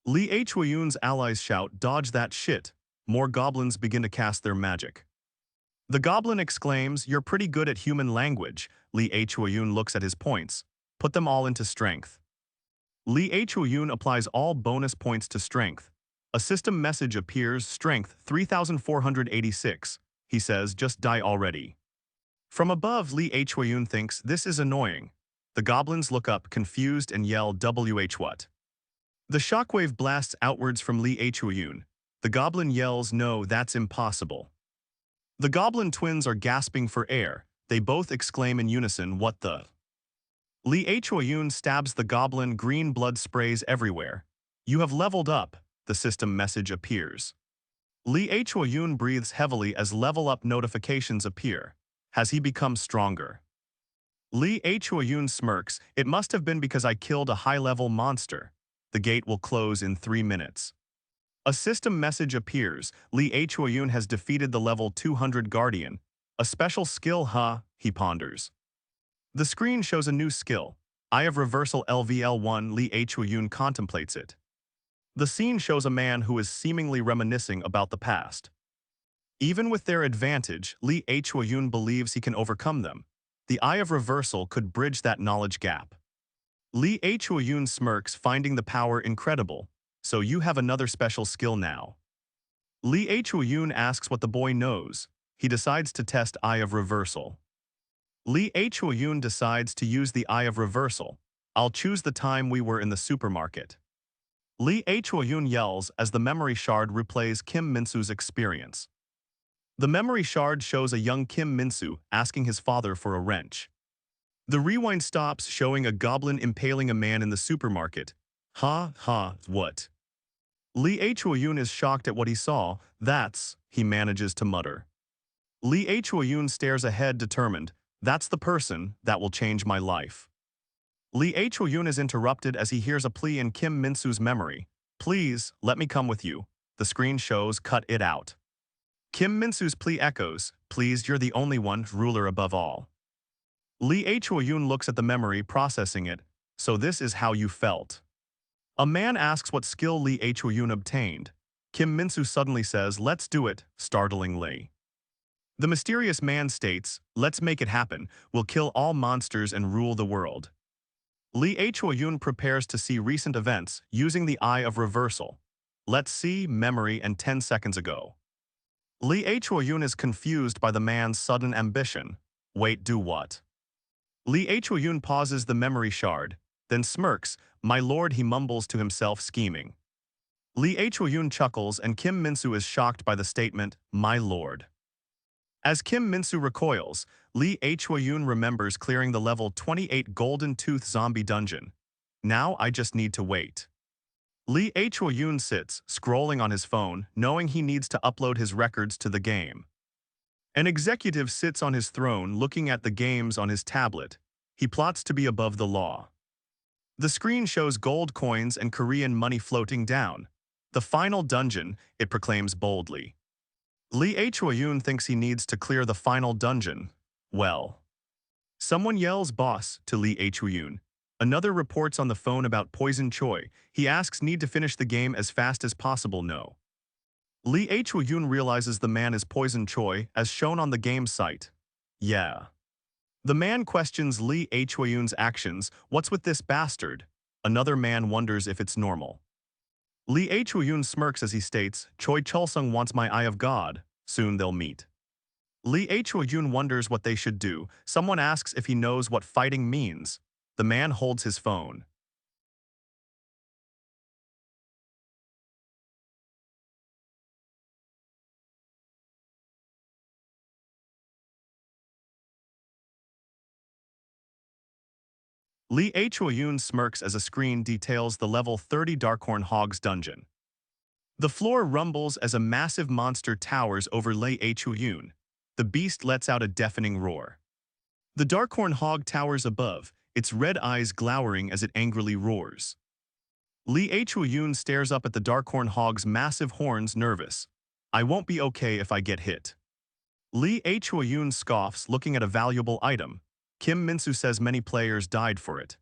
Li Chuoyun's allies shout, dodge that shit. More goblins begin to cast their magic. The goblin exclaims, you're pretty good at human language. Li Chuoyun looks at his points. Put them all into strength. Li Chuoyun applies all bonus points to strength. A system message appears, strength 3486. He says, just die already. From above, Li Chuoyun thinks, this is annoying. The goblins look up, confused, and yell, WH what? The shockwave blasts outwards from Li Chuoyun. The goblin yells, no, that's impossible. The goblin twins are gasping for air. They both exclaim in unison, what the? Li Chuoyun stabs the goblin, green blood sprays everywhere. You have leveled up, the system message appears. Li Chuoyun breathes heavily as level up notifications appear. Has he become stronger? Li Chuoyun smirks, it must have been because I killed a high-level monster. The gate will close in 3 minutes. A system message appears, Li Chuoyun has defeated the level 200 Guardian. A special skill, huh? He ponders. The screen shows a new skill. Eye of Reversal LVL1. Li Chuoyun contemplates it. The scene shows a man who is seemingly reminiscing about the past. Even with their advantage, Li Chuoyun believes he can overcome them. The Eye of Reversal could bridge that knowledge gap. Li Chuoyun smirks, finding the power incredible. So you have another special skill now. Li Chuoyun asks what the boy knows. He decides to test Eye of Reversal. Li Chuoyun decides to use the Eye of Reversal. I'll choose the time we were in the supermarket. Li Chuoyun yells as the memory shard replays Kim Minsu's experience. The memory shard shows a young Kim Minsu asking his father for a wrench. The rewind stops, showing a goblin impaling a man in the supermarket. Ha, ha, what? Li Chuoyun is shocked at what he saw. That's, he manages to mutter. Li Chuoyun stares ahead, determined. That's the person that will change my life. Li Chuoyun is interrupted as he hears a plea in Kim Minsu's memory. Please, let me come with you. The screen shows, cut it out. Kim Minsu's plea echoes, please, you're the only one, ruler above all. Li Chuoyun looks at the memory, processing it. So this is how you felt. A man asks what skill Li Chuoyun obtained. Kim Minsu suddenly says, let's do it, startlingly. The mysterious man states, let's make it happen, we'll kill all monsters and rule the world. Li Chuoyun prepares to see recent events using the Eye of Reversal. Let's see, memory and 10 seconds ago. Li Chuoyun is confused by the man's sudden ambition. Wait, do what? Li Chuoyun pauses the memory shard, then smirks, my lord, he mumbles to himself, scheming. Li Chuoyun chuckles and Kim Minsu is shocked by the statement, my lord. As Kim Minsu recoils, Li Chuoyun remembers clearing the level 28 Golden Tooth zombie dungeon. Now I just need to wait. Li Chuoyun sits, scrolling on his phone, knowing he needs to upload his records to the game. An executive sits on his throne looking at the games on his tablet. He plots to be above the law. The screen shows gold coins and Korean money floating down. The final dungeon, it proclaims boldly. Li Chuoyun thinks he needs to clear the final dungeon. Well. Someone yells boss to Li Chuoyun. Another reports on the phone about Poison Choi. He asks need to finish the game as fast as possible, no. Li Chuoyun realizes the man is Poison Choi as shown on the game site. Yeah. The man questions Li Chuoyun's actions. What's with this bastard? Another man wonders if it's normal. Li Chuoyun smirks as he states, Cho Cholsung wants my Eye of God. Soon they'll meet. Li Chuoyun wonders what they should do. Someone asks if he knows what fighting means. The man holds his phone. Lee Yun smirks as a screen details the level 30 Darkhorn Hog's dungeon. The floor rumbles as a massive monster towers over Lee Yun. The beast lets out a deafening roar. The Darkhorn Hog towers above, its red eyes glowering as it angrily roars. Lee Yun stares up at the Darkhorn Hog's massive horns, nervous. I won't be okay if I get hit. Lee Yun scoffs, looking at a valuable item. Kim Minsu says many players died for it.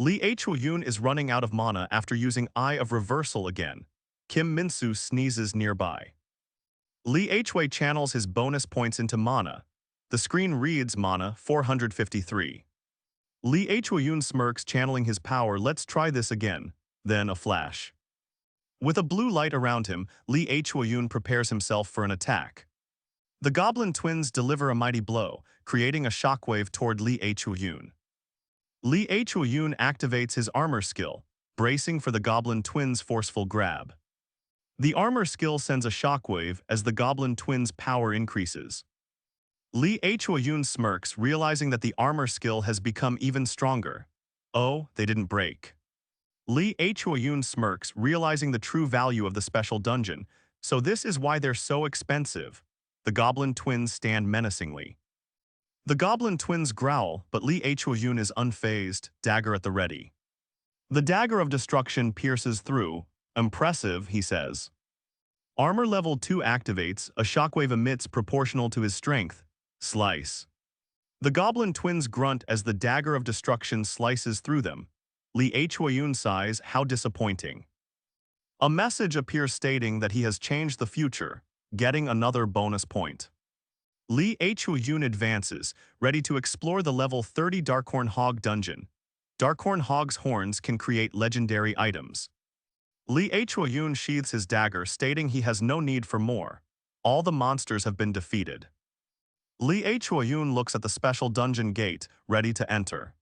Lee Yun is running out of mana after using Eye of Reversal again. Kim Minsu sneezes nearby. Lee Hui channels his bonus points into mana. The screen reads mana 453. Lee Yun smirks, channeling his power. Let's try this again. Then a flash. With a blue light around him, Lee Yun prepares himself for an attack. The Goblin twins deliver a mighty blow, creating a shockwave toward Lee Yun. Lee Yun activates his armor skill, bracing for the Goblin twins' forceful grab. The armor skill sends a shockwave as the Goblin twins' power increases. Lee Yun smirks, realizing that the armor skill has become even stronger. Oh, they didn't break. Lee Yun smirks, realizing the true value of the special dungeon. So this is why they're so expensive. The Goblin twins stand menacingly. The Goblin twins growl, but Lee Yun is unfazed, dagger at the ready. The dagger of destruction pierces through. Impressive, he says. Armor level 2 activates, a shockwave emits proportional to his strength. Slice. The Goblin twins grunt as the dagger of destruction slices through them. Lee Yun sighs, how disappointing. A message appears stating that he has changed the future, getting another bonus point. Lee Yun advances, ready to explore the level 30 Darkhorn Hog dungeon. Darkhorn Hog's horns can create legendary items. Lee Chul-yun sheathes his dagger, stating he has no need for more. All the monsters have been defeated. Lee Chul-yun looks at the special dungeon gate, ready to enter.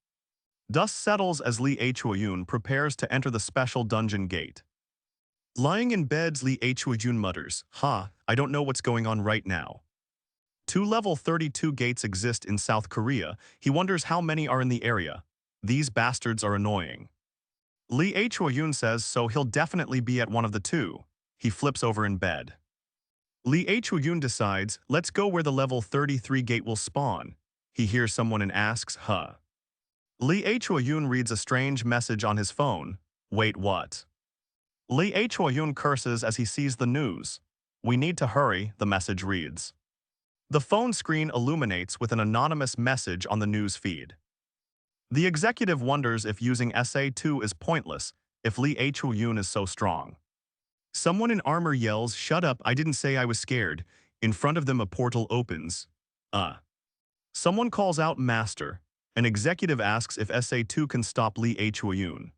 Dust settles as Lee Chul-yun prepares to enter the special dungeon gate. Lying in bed, Lee Chul-yun mutters, I don't know what's going on right now. 2 level 32 gates exist in South Korea. He wonders how many are in the area. These bastards are annoying. Lee Chul-yun says so he'll definitely be at one of the 2. He flips over in bed. Lee Chul-yun decides, let's go where the level 33 gate will spawn. He hears someone and asks, Lee Chul-yun reads a strange message on his phone. Wait, what? Lee Chul-yun curses as he sees the news. We need to hurry, the message reads. The phone screen illuminates with an anonymous message on the news feed. The executive wonders if using SA2 is pointless, if Lee Chul-yun is so strong. Someone in armor yells, shut up, I didn't say I was scared. In front of them a portal opens. Someone calls out master. An executive asks if SA2 can stop Lee Chul-yun.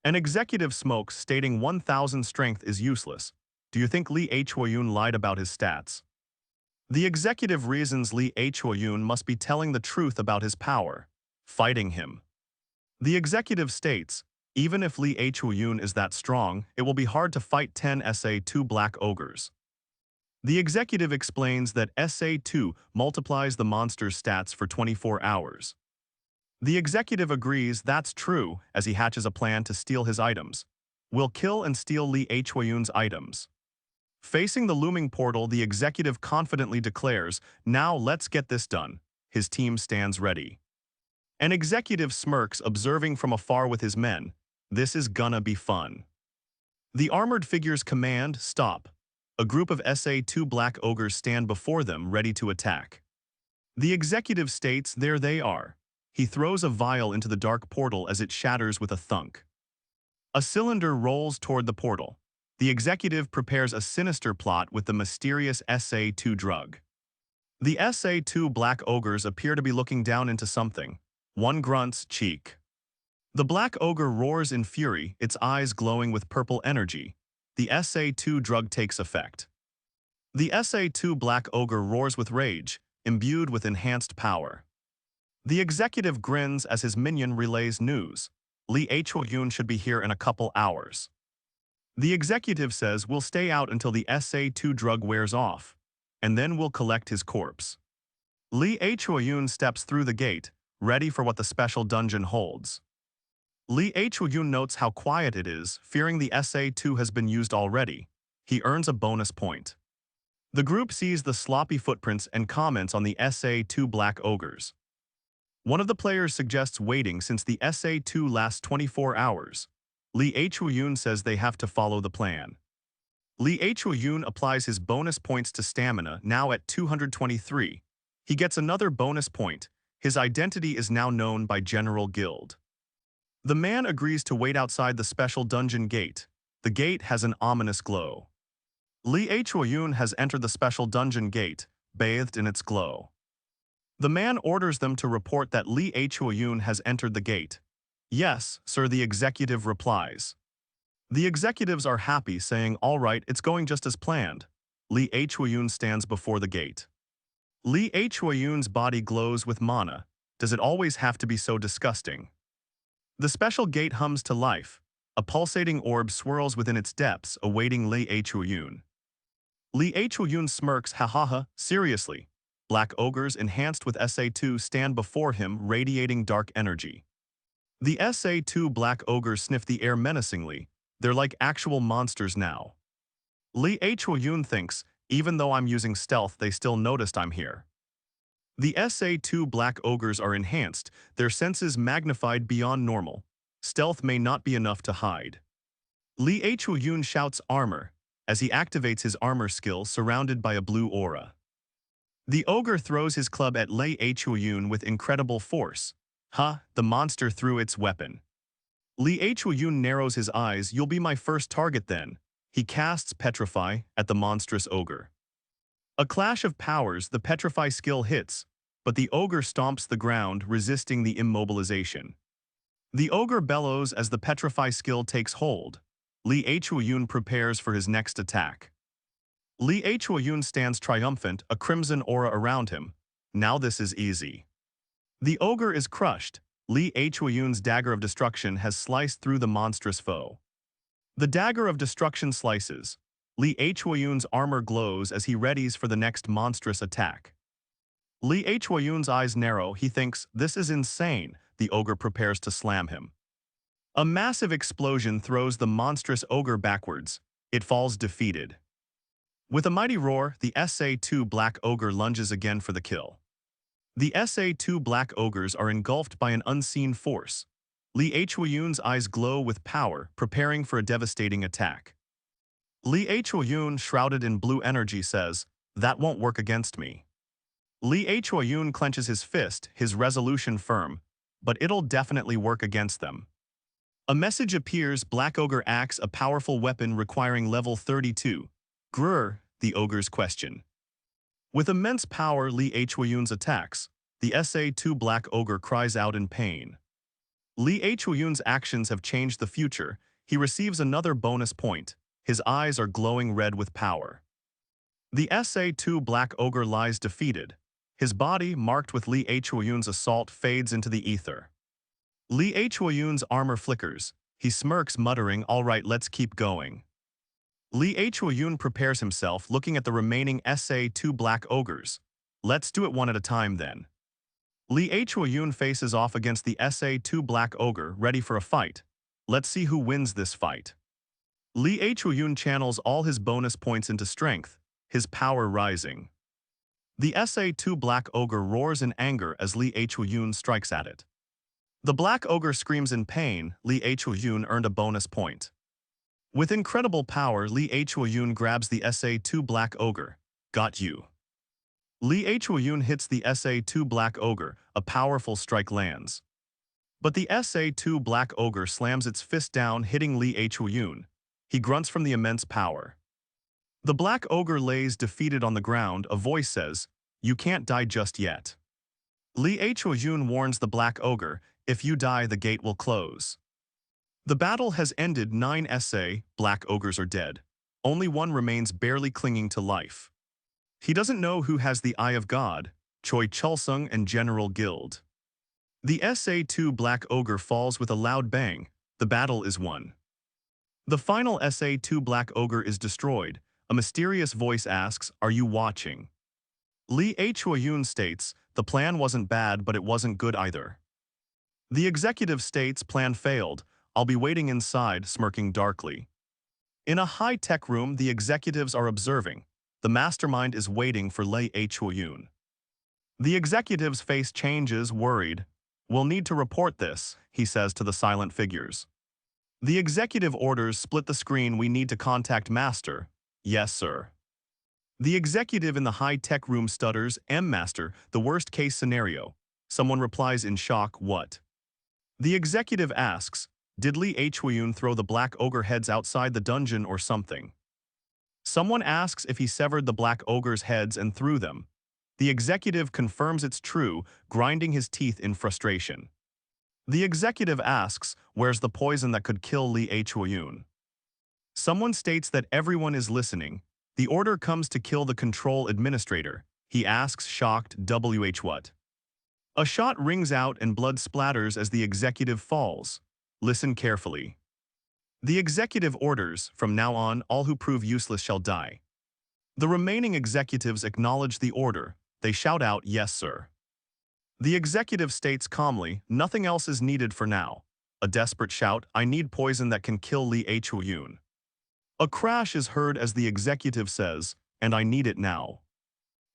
An executive smokes, stating 1000 strength is useless. Do you think Lee Chul-yun lied about his stats? The executive reasons Lee Chul-yun must be telling the truth about his power. Fighting him. The executive states, even if Lee Chul-yun is that strong, it will be hard to fight 10 SA2 black ogres. The executive explains that SA2 multiplies the monster's stats for 24 hours. The executive agrees that's true as he hatches a plan to steal his items. We'll kill and steal Lee Chul-yun's items. Facing the looming portal, the executive confidently declares, now let's get this done. His team stands ready. An executive smirks, observing from afar with his men. This is gonna be fun. The armored figures command, stop. A group of SA2 black ogres stand before them, ready to attack. The executive states, there they are. He throws a vial into the dark portal as it shatters with a thunk. A cylinder rolls toward the portal. The executive prepares a sinister plot with the mysterious SA2 drug. The SA2 black ogres appear to be looking down into something. One grunts, cheek. The black ogre roars in fury, its eyes glowing with purple energy. The SA2 drug takes effect. The SA2 black ogre roars with rage, imbued with enhanced power. The executive grins as his minion relays news. Lee Chul-yun should be here in a couple hours. The executive says we'll stay out until the SA2 drug wears off, and then we'll collect his corpse. Lee Chul-yun steps through the gate, ready for what the special dungeon holds. Lee Chul-yun notes how quiet it is, fearing the SA2 has been used already. He earns a bonus point. The group sees the sloppy footprints and comments on the SA2 black ogres. One of the players suggests waiting since the SA2 lasts 24 hours. Lee Chul-yun says they have to follow the plan. Lee Chul-yun applies his bonus points to stamina, now at 223. He gets another bonus point. His identity is now known by General Guild. The man agrees to wait outside the special dungeon gate. The gate has an ominous glow. Lee Chul-yun has entered the special dungeon gate, bathed in its glow. The man orders them to report that Lee Chul-yun has entered the gate. Yes, sir, the executive replies. The executives are happy, saying, all right, it's going just as planned. Lee Chul-yun stands before the gate. Lee Chul-yun's body glows with mana. Does it always have to be so disgusting? The special gate hums to life. A pulsating orb swirls within its depths, awaiting Lee Chul-yun. Lee Chul-yun smirks, ha, seriously. Black ogres enhanced with SA2 stand before him, radiating dark energy. The SA2 black ogres sniff the air menacingly. They're like actual monsters now. Lee Chul-yun thinks, even though I'm using stealth, they still noticed I'm here. The SA2 black ogres are enhanced, their senses magnified beyond normal. Stealth may not be enough to hide. Lee Chul-yun shouts armor, as he activates his armor skill surrounded by a blue aura. The ogre throws his club at Lee Chul-yun with incredible force. The monster threw its weapon. Lee Chul-yun narrows his eyes, you'll be my first target then. He casts Petrify at the monstrous ogre. A clash of powers, the Petrify skill hits, but the ogre stomps the ground, resisting the immobilization. The ogre bellows as the petrify skill takes hold. Lee Yun prepares for his next attack. Lee Yun stands triumphant, a crimson aura around him. Now this is easy. The ogre is crushed. Lee Yun's dagger of destruction has sliced through the monstrous foe. The dagger of destruction slices. Lee Yun's armor glows as he readies for the next monstrous attack. Lee Yun's eyes narrow. He thinks, this is insane. The ogre prepares to slam him. A massive explosion throws the monstrous ogre backwards. It falls defeated. With a mighty roar, the SA-2 Black Ogre lunges again for the kill. The SA-2 Black Ogres are engulfed by an unseen force. Lee Yun's eyes glow with power, preparing for a devastating attack. Lee Yun, shrouded in blue energy, says, that won't work against me. Lee Yun clenches his fist, his resolution firm, but it'll definitely work against them. A message appears. Black Ogre acts a powerful weapon requiring level 32. Grr, the ogre's question. With immense power, Lee Yun's attacks. The SA-2 Black Ogre cries out in pain. Lee Yun's actions have changed the future. He receives another bonus point. His eyes are glowing red with power. The SA-2 Black Ogre lies defeated. His body, marked with Lee Yun's assault, fades into the ether. Lee Yun's armor flickers. He smirks, muttering, all right, let's keep going. Lee Yun prepares himself, looking at the remaining SA-2 Black Ogres. Let's do it one at a time then. Lee Yun faces off against the SA-2 Black Ogre, ready for a fight. Let's see who wins this fight. Lee Yun channels all his bonus points into strength, his power rising. The SA-2 Black Ogre roars in anger as Lee Yun strikes at it. The Black Ogre screams in pain. Lee Yun earned a bonus point. With incredible power, Lee Yun grabs the SA-2 Black Ogre. Got you. Lee Yun hits the SA-2 Black Ogre. A powerful strike lands. But the SA-2 Black Ogre slams its fist down, hitting Lee Yun. He grunts from the immense power. The Black Ogre lays defeated on the ground. A voice says, you can't die just yet. Lee Yun warns the Black Ogre, if you die, the gate will close. The battle has ended. 9 Black Ogres are dead. Only one remains, barely clinging to life. He doesn't know who has the Eye of God, Cho Cholsung and General Guild. The SA-2 Black Ogre falls with a loud bang. The battle is won. The final SA-2 Black Ogre is destroyed. A mysterious voice asks, are you watching? Lee Yun states, the plan wasn't bad, but it wasn't good either. The executive states, plan failed. I'll be waiting inside, smirking darkly. In a high-tech room, the executives are observing. The mastermind is waiting for Lee Yun. The executive's face changes, worried. We'll need to report this, he says to the silent figures. The executive orders, split the screen, we need to contact Master. Yes, sir. The executive in the high-tech room stutters, Master, the worst-case scenario. Someone replies in shock, what? The executive asks, did Lee Yun throw the Black Ogre heads outside the dungeon or something? Someone asks if he severed the Black Ogre's heads and threw them. The executive confirms it's true, grinding his teeth in frustration. The executive asks, where's the poison that could kill Lee Yun? Someone states that everyone is listening. The order comes to kill the control administrator. He asks, shocked, what? A shot rings out and blood splatters as the executive falls. Listen carefully. The executive orders, from now on, all who prove useless shall die. The remaining executives acknowledge the order. They shout out, yes, sir. The executive states calmly, nothing else is needed for now. A desperate shout, I need poison that can kill Lee Yun. A crash is heard as the executive says, and I need it now.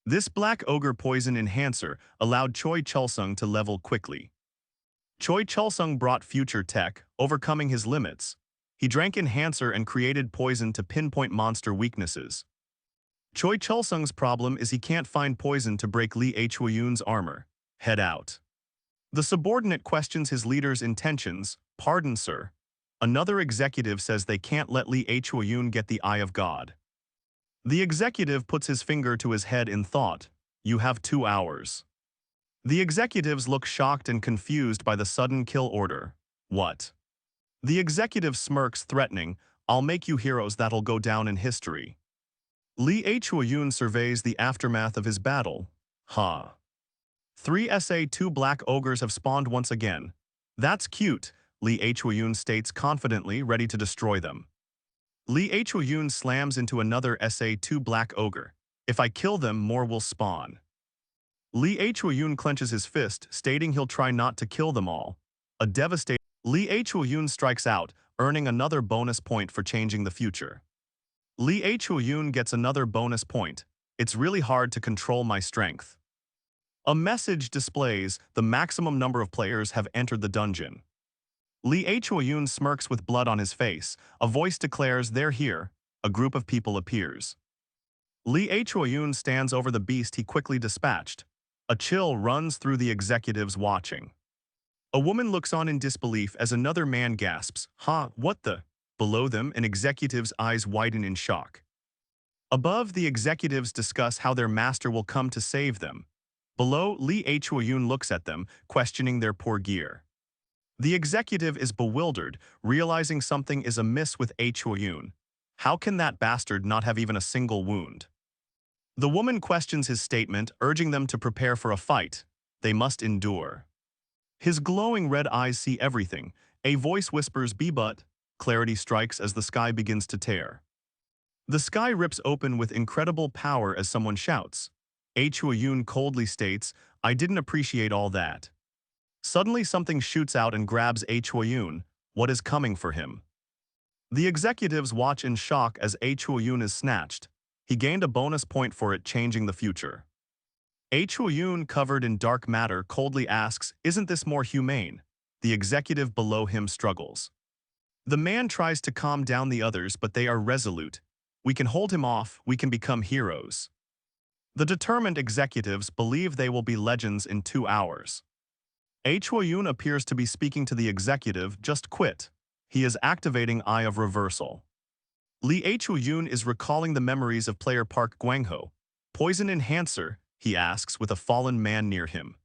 This Black Ogre poison enhancer allowed Cho Cholsung to level quickly. Cho Cholsung brought future tech, overcoming his limits. He drank enhancer and created poison to pinpoint monster weaknesses. Cho Cholsung's problem is he can't find poison to break Lee Yun's armor. Head out. The subordinate questions his leader's intentions. Pardon, sir. Another executive says they can't let Lee Yun get the Eye of God. The executive puts his finger to his head in thought. You have 2 hours. The executives look shocked and confused by the sudden kill order. What? The executive smirks, threatening, I'll make you heroes that'll go down in history. Lee Choo-yoon surveys the aftermath of his battle. Ha. 2 black ogres have spawned once again. That's cute, Lee Choo-yoon states confidently, ready to destroy them. Lee Choo-yoon slams into another 2 black ogre. If I kill them, more will spawn. Lee Choo-yoon clenches his fist, stating he'll try not to kill them all. A devastating Lee Choo-yoon strikes out, earning another bonus point for changing the future. Lee Choo-yoon gets another bonus point. It's really hard to control my strength. A message displays the maximum number of players have entered the dungeon. Lee Choo-yoon smirks with blood on his face. A voice declares they're here. A group of people appears. Lee Choo-yoon stands over the beast he quickly dispatched. A chill runs through the executives watching. A woman looks on in disbelief as another man gasps, "Huh, what the?" Below them, an executive's eyes widen in shock. Above, the executives discuss how their master will come to save them. Below, Lee Choo-yoon looks at them, questioning their poor gear. The executive is bewildered, realizing something is amiss with Choo-yoon. How can that bastard not have even a single wound? The woman questions his statement, urging them to prepare for a fight. They must endure. His glowing red eyes see everything. A voice whispers, "Be but." Clarity strikes as the sky begins to tear. The sky rips open with incredible power as someone shouts. Choo-yoon coldly states, "I didn't appreciate all that." Suddenly something shoots out and grabs Choo-yoon. What is coming for him? The executives watch in shock as Choo-yoon is snatched. He gained a bonus point for it, changing the future. Choo-yoon, covered in dark matter, coldly asks, "Isn't this more humane?" The executive below him struggles. The man tries to calm down the others, but they are resolute. "We can hold him off, we can become heroes." The determined executives believe they will be legends in 2 hours. Choo-yoon appears to be speaking to the executive, "Just quit." He is activating Eye of Reversal. Lee Choo-yoon is recalling the memories of player Park Gwang-ho. "Poison enhancer?" he asks with a fallen man near him.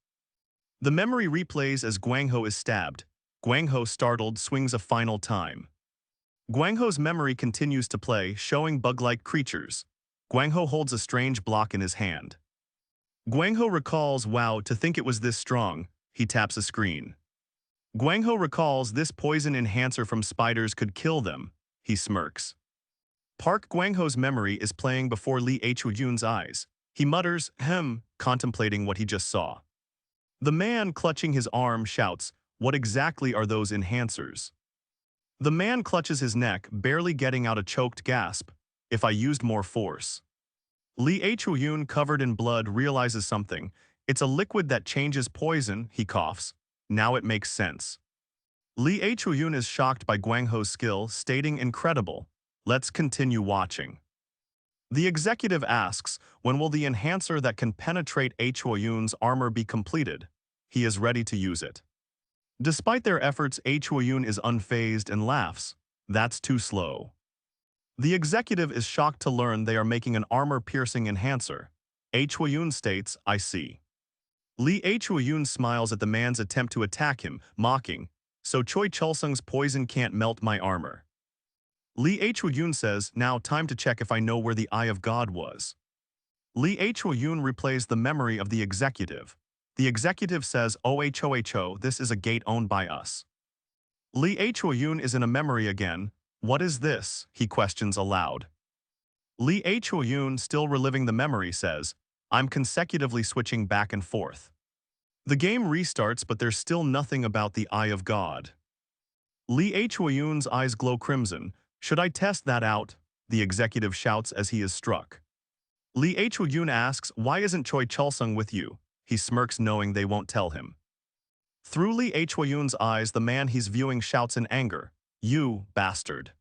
The memory replays as Gwang-ho is stabbed. Gwang-ho, startled, swings a final time. Gwang-ho's memory continues to play, showing bug-like creatures. Gwang-ho holds a strange block in his hand. Gwang-ho recalls, "Wow, to think it was this strong." He taps a screen. Gwang-ho recalls this poison enhancer from spiders could kill them. He smirks. Park Gwang-ho's memory is playing before Lee Choo-yoon's eyes. He mutters, contemplating what he just saw. The man clutching his arm shouts, "What exactly are those enhancers?" The man clutches his neck, barely getting out a choked gasp. "If I used more force." Lee Choo-yoon, covered in blood, realizes something. "It's a liquid that changes poison," he coughs. Now it makes sense. Lee Choo-yoon is shocked by Gwang-ho's skill, stating, "Incredible. Let's continue watching." The executive asks, when will the enhancer that can penetrate Choo-yoon's armor be completed? He is ready to use it. Despite their efforts, Choo-yoon is unfazed and laughs. "That's too slow." The executive is shocked to learn they are making an armor-piercing enhancer. Choo-yoon states, "I see." Lee Choo-yoon smiles at the man's attempt to attack him, mocking, "So Cho Cholsung's poison can't melt my armor." Lee Choo-yoon says, "Now time to check if I know where the Eye of God was." Lee Choo-yoon replays the memory of the executive. The executive says, "Oh, this is a gate owned by us." Lee Choo-yoon is in a memory again. "What is this?" he questions aloud. Lee Choo-yoon, still reliving the memory, says, "I'm consecutively switching back and forth." The game restarts, but there's still nothing about the Eye of God. Lee Choo-yoon's eyes glow crimson. "Should I test that out?" the executive shouts as he is struck. Lee Choo-yoon asks, "Why isn't Choi Cholsung with you?" He smirks, knowing they won't tell him. Through Lee Choo-yoon's eyes, the man he's viewing shouts in anger, "You bastard."